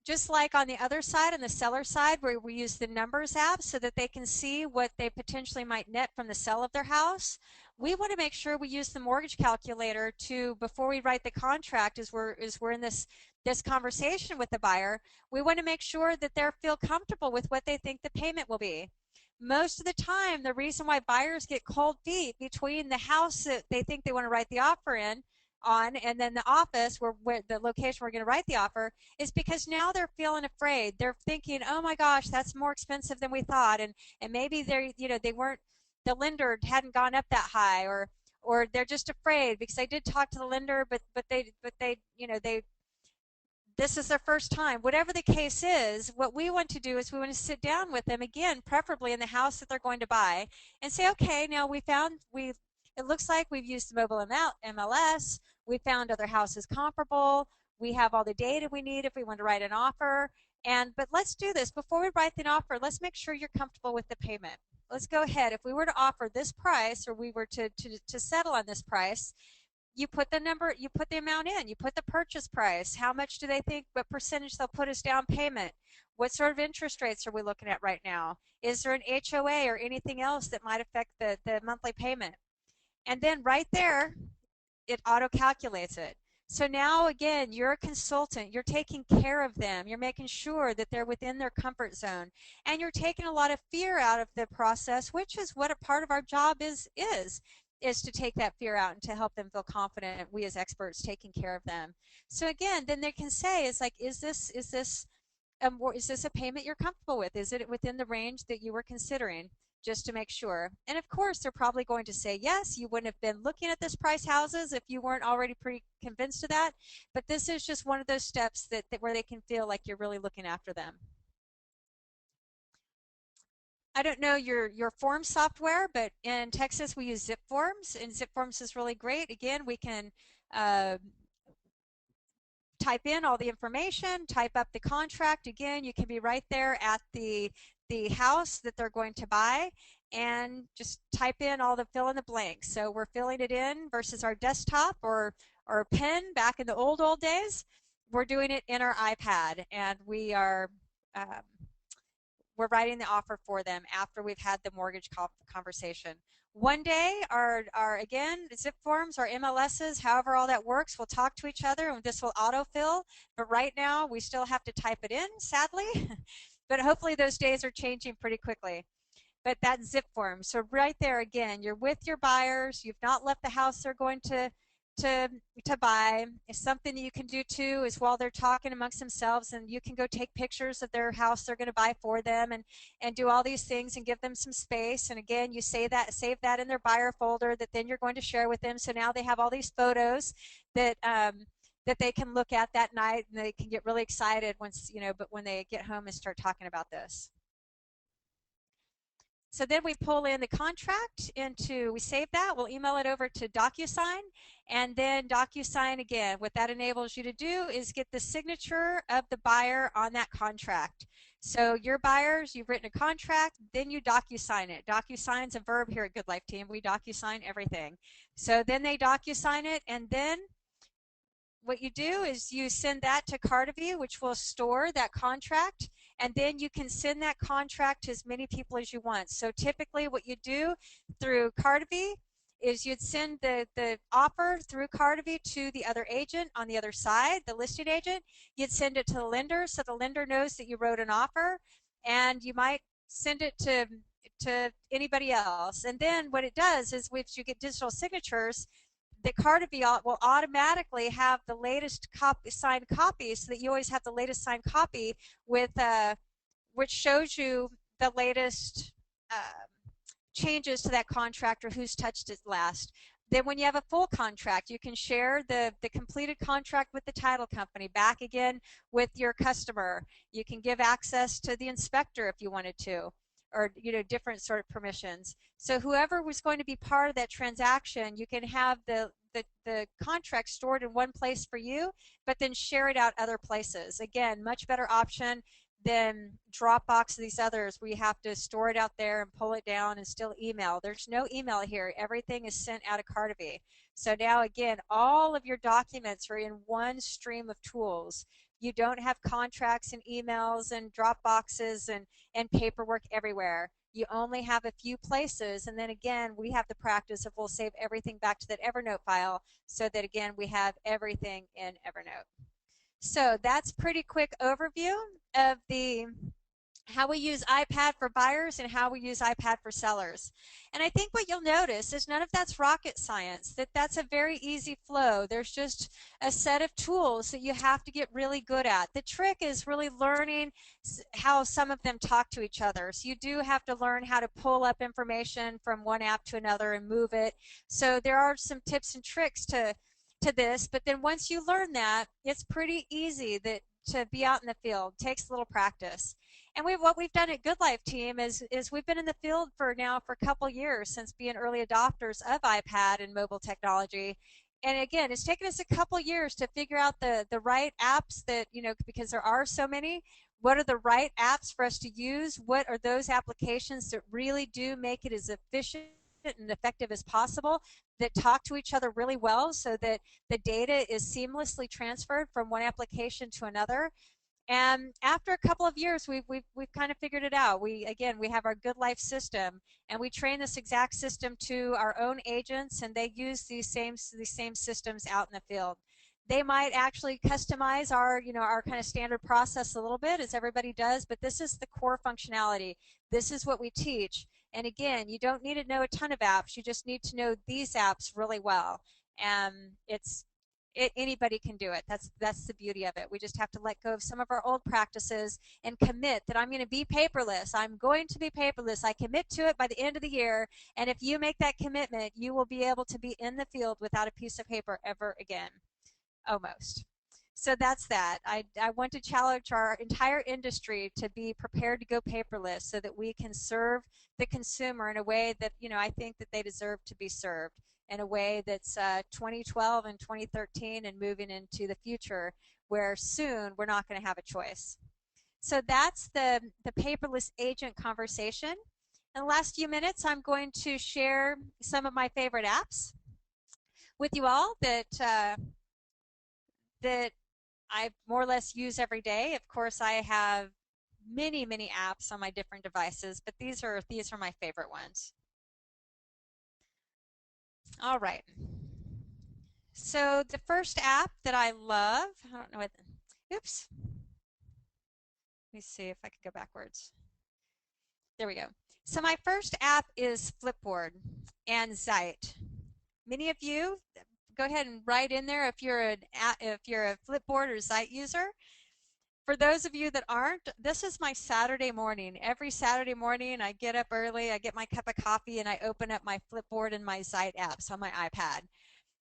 Speaker 3: Just like on the other side, on the seller side, where we use the numbers app so that they can see what they potentially might net from the sale of their house, we want to make sure we use the mortgage calculator to, before we write the contract, as we're in this conversation with the buyer, we want to make sure that they feel comfortable with what they think the payment will be. Most of the time, the reason why buyers get cold feet between the house that they think they want to write the offer on and then the office where the location we're going to write the offer is because now they're feeling afraid. They're thinking, oh my gosh, that's more expensive than we thought, and maybe they weren't, the lender hadn't gone up that high, or they're just afraid because I did talk to the lender, but they this is their first time. Whatever the case is, what we want to do is we want to sit down with them again, preferably in the house that they're going to buy, and say, okay, now it looks like we've used the mobile MLS. We found other houses comparable. We have all the data we need if we want to write an offer. But let's do this. Before we write the offer, let's make sure you're comfortable with the payment. Let's go ahead. If we were to offer this price, or we were to settle on this price, you put the number, you put the amount in, you put the purchase price, how much do they think, what percentage they'll put as down payment, what sort of interest rates are we looking at right now, is there an HOA or anything else that might affect the monthly payment. And then right there, it auto-calculates it. So now again, you're a consultant, you're taking care of them, you're making sure that they're within their comfort zone, and you're taking a lot of fear out of the process, which is what a part of our job is to take that fear out and to help them feel confident, we as experts taking care of them. So again, then they can say, is this a payment you're comfortable with? Is it within the range that you were considering? Just to make sure. And of course, they're probably going to say yes. You wouldn't have been looking at this price houses if you weren't already pretty convinced of that. But this is just one of those steps that where they can feel like you're really looking after them. I don't know your form software, but in Texas we use Zip Forms, and Zip Forms is really great. Again, we can type in all the information, type up the contract. Again, you can be right there at the house that they're going to buy, and just type in fill in the blanks. So we're filling it in versus our desktop or pen back in the old days. We're doing it in our iPad, and we're writing the offer for them after we've had the mortgage conversation. One day, our again, Zip Forms, our MLSs, however all that works, we'll talk to each other, and this will autofill. But right now, we still have to type it in, sadly. But hopefully those days are changing pretty quickly. But that Zip Form, so right there again, you're with your buyers, you've not left the house they're going to buy. It's something that you can do too is while they're talking amongst themselves, and you can go take pictures of their house they're going to buy for them, and do all these things and give them some space. And again, you save that in their buyer folder that then you're going to share with them. So now they have all these photos that they can look at that night, and they can get really excited once, but when they get home and start talking about this. So then we pull in the contract we save that, we'll email it over to DocuSign, and then DocuSign, again, what that enables you to do is get the signature of the buyer on that contract. So your buyers, you've written a contract, then you DocuSign it. DocuSign's a verb here at GoodLife Team. We DocuSign everything. So then they DocuSign it, and then what you do is you send that to CartaView, which will store that contract, and then you can send that contract to as many people as you want. So typically what you do through Cardivi is you'd send the offer through Cardivi to the other agent on the other side, the listed agent. You'd send it to the lender so the lender knows that you wrote an offer, and you might send it to anybody else. And then what it does is once you get digital signatures, the Cardivi will automatically have the latest signed copy, so that you always have the latest signed copy with which shows you the latest changes to that contract or who's touched it last. Then when you have a full contract, you can share the completed contract with the title company, back again with your customer. You can give access to the inspector if you wanted to, or different sort of permissions. So whoever was going to be part of that transaction, you can have the contract stored in one place for you, but then share it out other places. Again, much better option than Dropbox, these others where you have to store it out there and pull it down and still email. There's no email here. Everything is sent out of Cardivi. So now again, all of your documents are in one stream of tools. You don't have contracts and emails and Dropboxes and paperwork everywhere. You only have a few places, and then again, we have the practice of we'll save everything back to that Evernote file, so that again, we have everything in Evernote. So that's pretty quick overview of how we use iPad for buyers and how we use iPad for sellers. And I think what you'll notice is none of that's rocket science, that's a very easy flow. There's just a set of tools that you have to get really good at. The trick is really learning how some of them talk to each other. So you do have to learn how to pull up information from one app to another and move it. So there are some tips and tricks to this, but then once you learn that, it's pretty easy to be out in the field. It takes a little practice. And what we've done at GoodLife team is we've been in the field for a couple years, since being early adopters of iPad and mobile technology. And again, it's taken us a couple years to figure out the right apps that, because there are so many. What are the right apps for us to use? What are those applications that really do make it as efficient and effective as possible, that talk to each other really well, so that the data is seamlessly transferred from one application to another. And after a couple of years, we've kind of figured it out. We have our GoodLife system, and we train this exact system to our own agents, and they use these same systems out in the field. They might actually customize our kind of standard process a little bit, as everybody does, but this is the core functionality. This is what we teach. And again, you don't need to know a ton of apps. You just need to know these apps really well. And anybody can do it. That's the beauty of it. We just have to let go of some of our old practices and commit that I'm going to be paperless. I'm going to be paperless. I commit to it by the end of the year. And if you make that commitment, you will be able to be in the field without a piece of paper ever again. Almost. So that's that. I want to challenge our entire industry to be prepared to go paperless, so that we can serve the consumer in a way that I think that they deserve to be served, in a way that's 2012 and 2013 and moving into the future, where soon we're not going to have a choice. So that's the paperless agent conversation. In the last few minutes, I'm going to share some of my favorite apps with you all that I more or less use every day. Of course, I have many apps on my different devices, but these are my favorite ones. All right. So the first app that I love, I don't know what, oops. Let me see if I can go backwards. There we go. So my first app is Flipboard and Zite. Many of you, go ahead and write in there if you're a Flipboard or Zite user. For those of you that aren't, this is my Saturday morning. Every Saturday morning, I get up early, I get my cup of coffee, and I open up my Flipboard and my Zite apps on my iPad.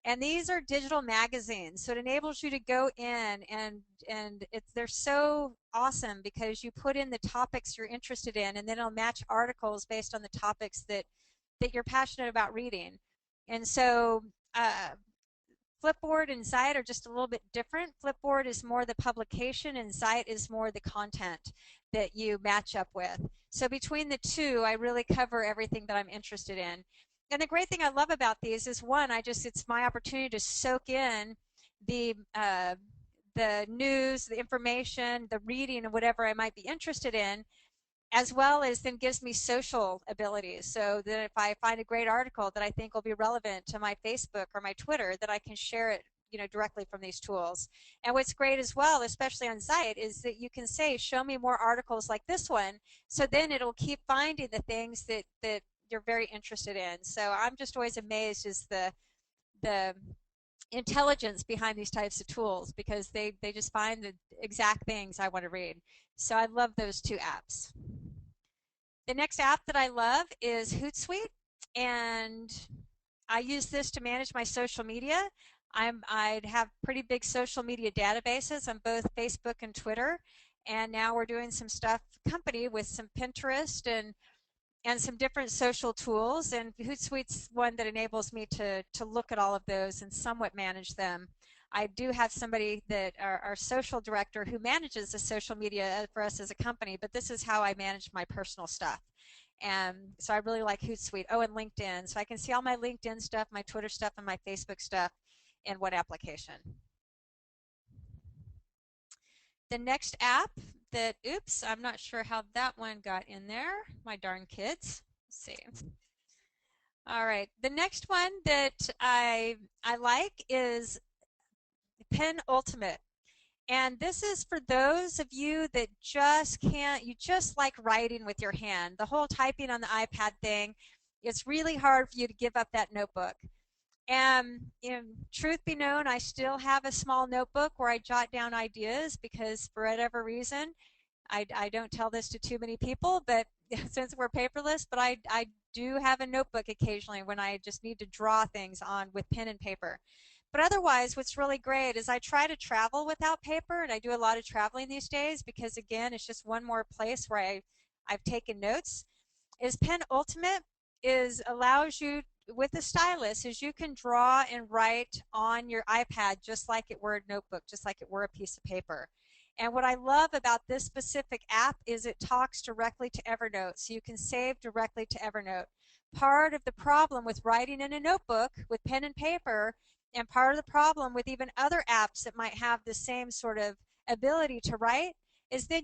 Speaker 3: And these are digital magazines, so it enables you to go in, and they're so awesome because you put in the topics you're interested in, and then it'll match articles based on the topics that you're passionate about reading. And so Flipboard and Zite are just a little bit different. Flipboard is more the publication, and Zite is more the content that you match up with. So between the two, I really cover everything that I'm interested in. And the great thing I love about these is, one, it's my opportunity to soak in the the news, the information, the reading, and whatever I might be interested in, as well as then gives me social abilities. So that if I find a great article that I think will be relevant to my Facebook or my Twitter, that I can share it, directly from these tools. And what's great as well, especially on Zite, is that you can say, show me more articles like this one. So then it'll keep finding the things that you're very interested in. So I'm just always amazed as the intelligence behind these types of tools, because they just find the exact things I want to read. So I love those two apps. The next app that I love is Hootsuite, and I use this to manage my social media. I have pretty big social media databases on both Facebook and Twitter, and now we're doing some stuff company with some Pinterest and some different social tools, and Hootsuite's one that enables me to look at all of those and somewhat manage them. I do have somebody that our social director who manages the social media for us as a company, but this is how I manage my personal stuff. And so I really like Hootsuite. Oh, and LinkedIn. So I can see all my LinkedIn stuff, my Twitter stuff, and my Facebook stuff in one application. The next app that, oops, I'm not sure how that one got in there. My darn kids. Let's see. All right. The next one that I like is Pen Ultimate. And this is for those of you that just can't, you just like writing with your hand. The whole typing on the iPad thing, it's really hard for you to give up that notebook. And truth be known, I still have a small notebook where I jot down ideas, because for whatever reason, I don't tell this to too many people, but since we're paperless, but I do have a notebook occasionally when I just need to draw things on with pen and paper. But otherwise, what's really great is I try to travel without paper, and I do a lot of traveling these days because, again, it's just one more place where I've taken notes. Is Pen Ultimate allows you with the stylus is you can draw and write on your iPad just like it were a notebook, just like it were a piece of paper. And what I love about this specific app is it talks directly to Evernote, so you can save directly to Evernote. Part of the problem with writing in a notebook with pen and paper, and part of the problem with even other apps that might have the same sort of ability to write, is that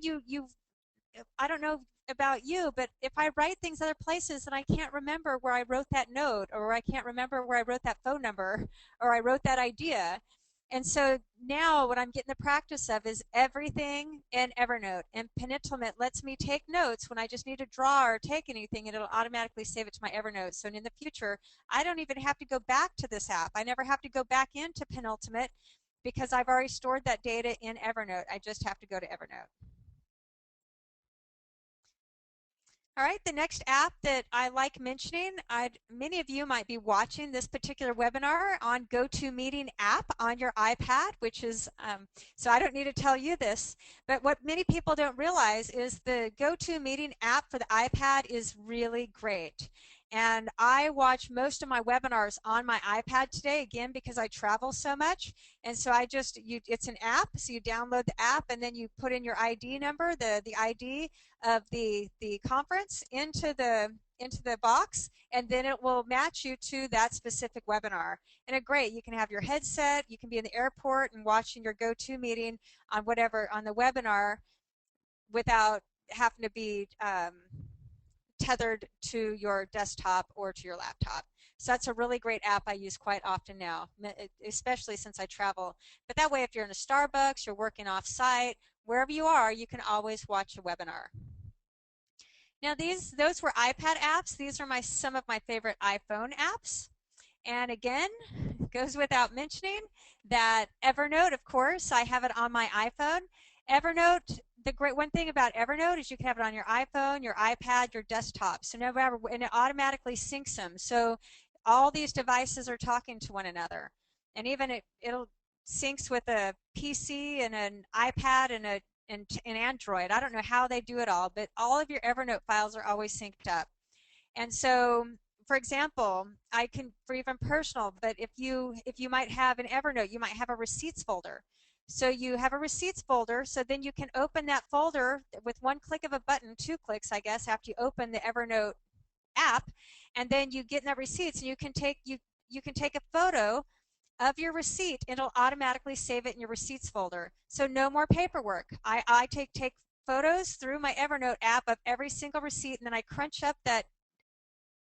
Speaker 3: I don't know about you, but if I write things other places and I can't remember where I wrote that note, or I can't remember where I wrote that phone number, or I wrote that idea. And so now what I'm getting the practice of is everything in Evernote. And Penultimate lets me take notes when I just need to draw or take anything, and it'll automatically save it to my Evernote. So in the future, I don't even have to go back to this app. I never have to go back into Penultimate because I've already stored that data in Evernote. I just have to go to Evernote. All right, the next app that I like mentioning, many of you might be watching this particular webinar on GoToMeeting app on your iPad, which is, so I don't need to tell you this, but what many people don't realize is the GoToMeeting app for the iPad is really great. And I watch most of my webinars on my iPad today, again, because I travel so much. And so it's an app, so you download the app and then you put in your ID number, the ID of the conference into the box, and then it will match you to that specific webinar. And great, you can have your headset, you can be in the airport and watching your GoToMeeting on the webinar without having to be tethered to your desktop or to your laptop. So that's a really great app I use quite often now, especially since I travel. But that way, if you're in a Starbucks, you're working off-site, wherever you are, you can always watch a webinar. Now those were iPad apps. These are some of my favorite iPhone apps. And again, it goes without mentioning that Evernote, of course, I have it on my iPhone. Evernote, the great one thing about Evernote is you can have it on your iPhone, your iPad, your desktop. So and it automatically syncs them. So all these devices are talking to one another. And even it'll syncs with a PC and an iPad and an Android. I don't know how they do it all, but all of your Evernote files are always synced up. And so, for example, for even personal, but if you might have an Evernote, you might have a receipts folder. So you have a receipts folder, so then you can open that folder with one click of a button, 2 clicks, I guess, after you open the Evernote app, and then you get in that receipts, and you can take a photo of your receipt, it'll automatically save it in your receipts folder. So no more paperwork. I take photos through my Evernote app of every single receipt, and then I crunch up that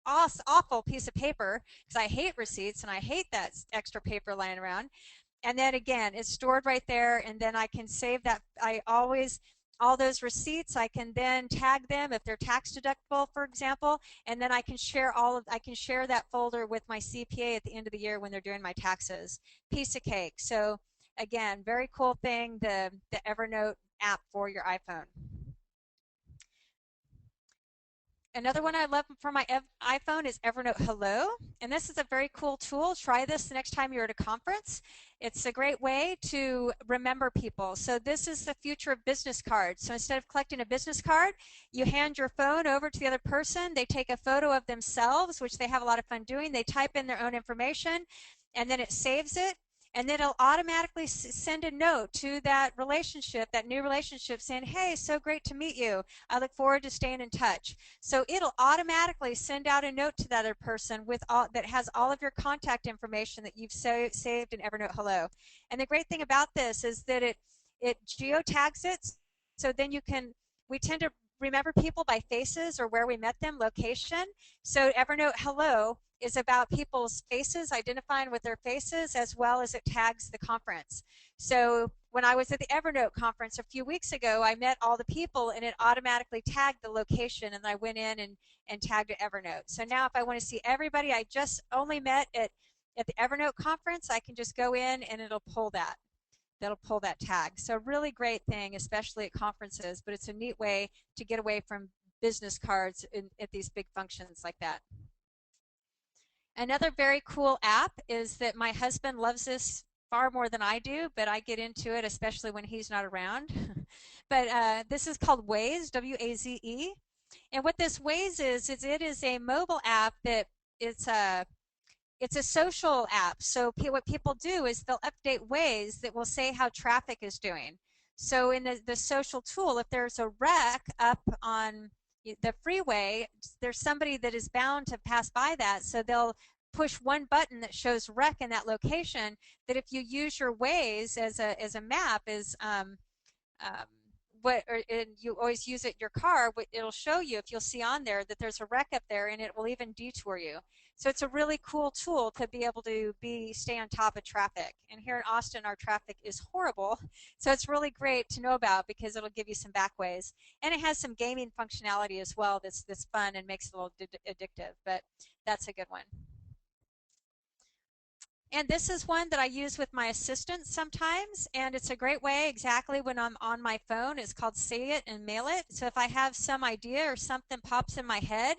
Speaker 3: awful piece of paper because I hate receipts and I hate that extra paper lying around. And then again, it's stored right there, and then I can save that. All those receipts, I can then tag them if they're tax deductible, for example, and then I can share that folder with my CPA at the end of the year when they're doing my taxes. Piece of cake. So again, very cool thing, the Evernote app for your iPhone. Another one I love for my iPhone is Evernote Hello, and this is a very cool tool. Try this the next time you're at a conference. It's a great way to remember people. So this is the future of business cards. So instead of collecting a business card, you hand your phone over to the other person. They take a photo of themselves, which they have a lot of fun doing. They type in their own information, and then it saves it. And then it'll automatically send a note to that relationship, that new relationship, saying, hey, so great to meet you. I look forward to staying in touch. So it'll automatically send out a note to that other person that has all of your contact information that you've saved in Evernote Hello. And the great thing about this is that it geotags it, so then we tend to remember people by faces or where we met them, location. So Evernote Hello is about people's faces, identifying with their faces, as well as it tags the conference. So when I was at the Evernote conference a few weeks ago, I met all the people and it automatically tagged the location, and I went in and tagged it Evernote. So now if I want to see everybody I just only met at the Evernote conference, I can just go in and it'll pull that. That'll pull that tag. So really great thing, especially at conferences, but it's a neat way to get away from business cards at these big functions like that. Another very cool app is that my husband loves this far more than I do, but I get into it, especially when he's not around. But this is called Waze, W-A-Z-E. And what this Waze is it is a mobile app that it's a social app. So what people do is they'll update Waze that will say how traffic is doing. So in the social tool, if there's a wreck up on the freeway, there's somebody that is bound to pass by that, so they'll push one button that shows wreck in that location, that if you use your Waze as a map and you always use it in your car, it'll show you, if you'll see on there, that there's a wreck up there, and it will even detour you. So it's a really cool tool to be able to stay on top of traffic. And here in Austin, our traffic is horrible. So it's really great to know about because it'll give you some backways. And it has some gaming functionality as well that's fun and makes it a little addictive, but that's a good one. And this is one that I use with my assistant sometimes, and it's a great way exactly when I'm on my phone. It's called Say It and Mail It. So if I have some idea or something pops in my head,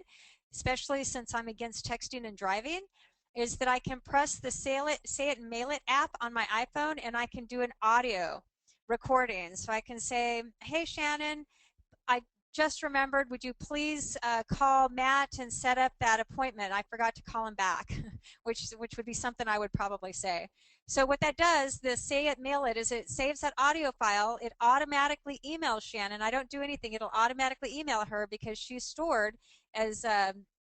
Speaker 3: especially since I'm against texting and driving, is that I can press the Say It and Mail It app on my iPhone, and I can do an audio recording. So I can say, hey Shannon, I just remembered, would you please call Matt and set up that appointment? I forgot to call him back, which would be something I would probably say. So what that does, the Say It, Mail It, is it saves that audio file. It automatically emails Shannon. I don't do anything. It'll automatically email her because she's stored as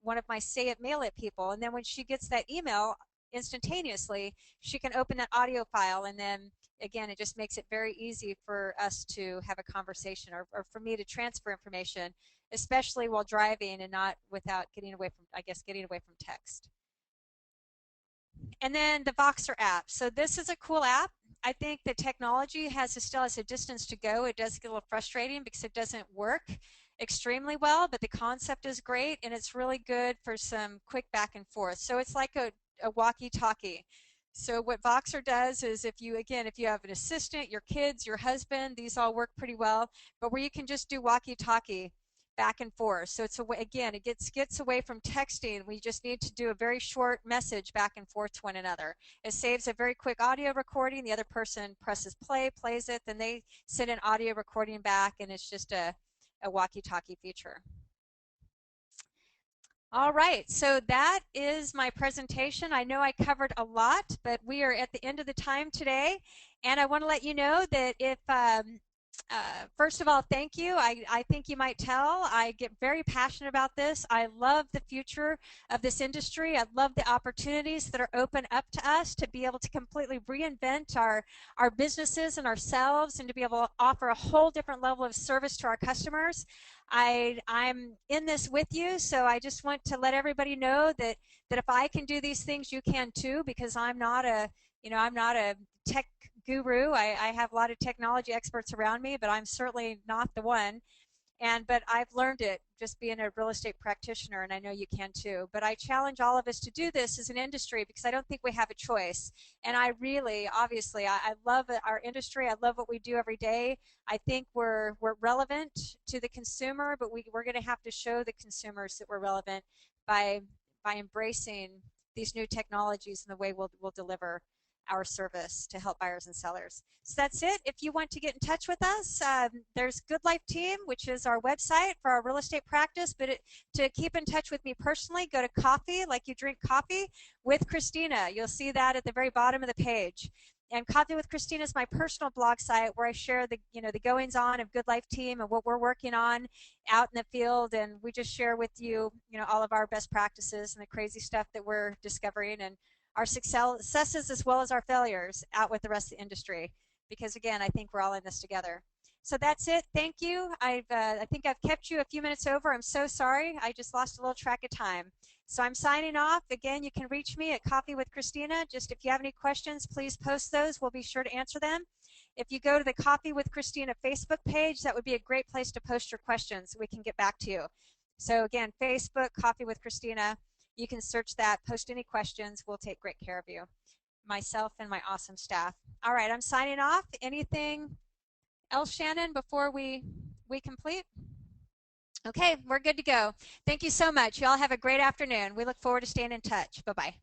Speaker 3: one of my Say It, Mail It people. And then when she gets that email, instantaneously, she can open that audio file, and then again, it just makes it very easy for us to have a conversation, or for me to transfer information, especially while driving and not without getting away from text. And then the Voxer app. So this is a cool app. I think the technology still has a distance to go. It does get a little frustrating because it doesn't work extremely well, but the concept is great, and it's really good for some quick back and forth. So it's like a walkie-talkie. So what Voxer does is if you have an assistant, your kids, your husband, these all work pretty well, but where you can just do walkie-talkie back and forth. So it's it gets away from texting. We just need to do a very short message back and forth to one another. It saves a very quick audio recording. The other person presses play, plays it, then they send an audio recording back, and it's just a walkie-talkie feature. All right, so that is my presentation. I know I covered a lot, but we are at the end of the time today, and I want to let you know that if First of all, thank you. I think you might tell I get very passionate about this. I love the future of this industry. I love the opportunities that are open up to us to be able to completely reinvent our businesses and ourselves and to be able to offer a whole different level of service to our customers. I'm in this with you, so I just want to let everybody know that if I can do these things, you can too, because I'm not a tech guru. I have a lot of technology experts around me, but I'm certainly not the one. But I've learned it just being a real estate practitioner, and I know you can too. But I challenge all of us to do this as an industry because I don't think we have a choice. And I really, obviously, I love our industry. I love what we do every day. I think we're relevant to the consumer, but we're going to have to show the consumers that we're relevant by embracing these new technologies and the way we'll deliver our service to help buyers and sellers. So that's it. If you want to get in touch with us, there's GoodLife Team, which is our website for our real estate practice. But to keep in touch with me personally, go to Coffee, like you drink coffee, with Krisstina. You'll see that at the very bottom of the page. And Coffee with Krisstina is my personal blog site where I share the the goings on of GoodLife Team and what we're working on out in the field, and we just share with you all of our best practices and the crazy stuff that we're discovering and our successes as well as our failures out with the rest of the industry. Because again, I think we're all in this together. So that's it. Thank you. I think I've kept you a few minutes over. I'm so sorry. I just lost a little track of time. So I'm signing off. Again, you can reach me at Coffee with Krisstina. Just if you have any questions, please post those. We'll be sure to answer them. If you go to the Coffee with Krisstina Facebook page, that would be a great place to post your questions. We can get back to you. So again, Facebook, Coffee with Krisstina. You can search that, post any questions. We'll take great care of you, myself and my awesome staff. All right, I'm signing off. Anything else, Shannon, before we complete? Okay, we're good to go. Thank you so much. You all have a great afternoon. We look forward to staying in touch. Bye-bye.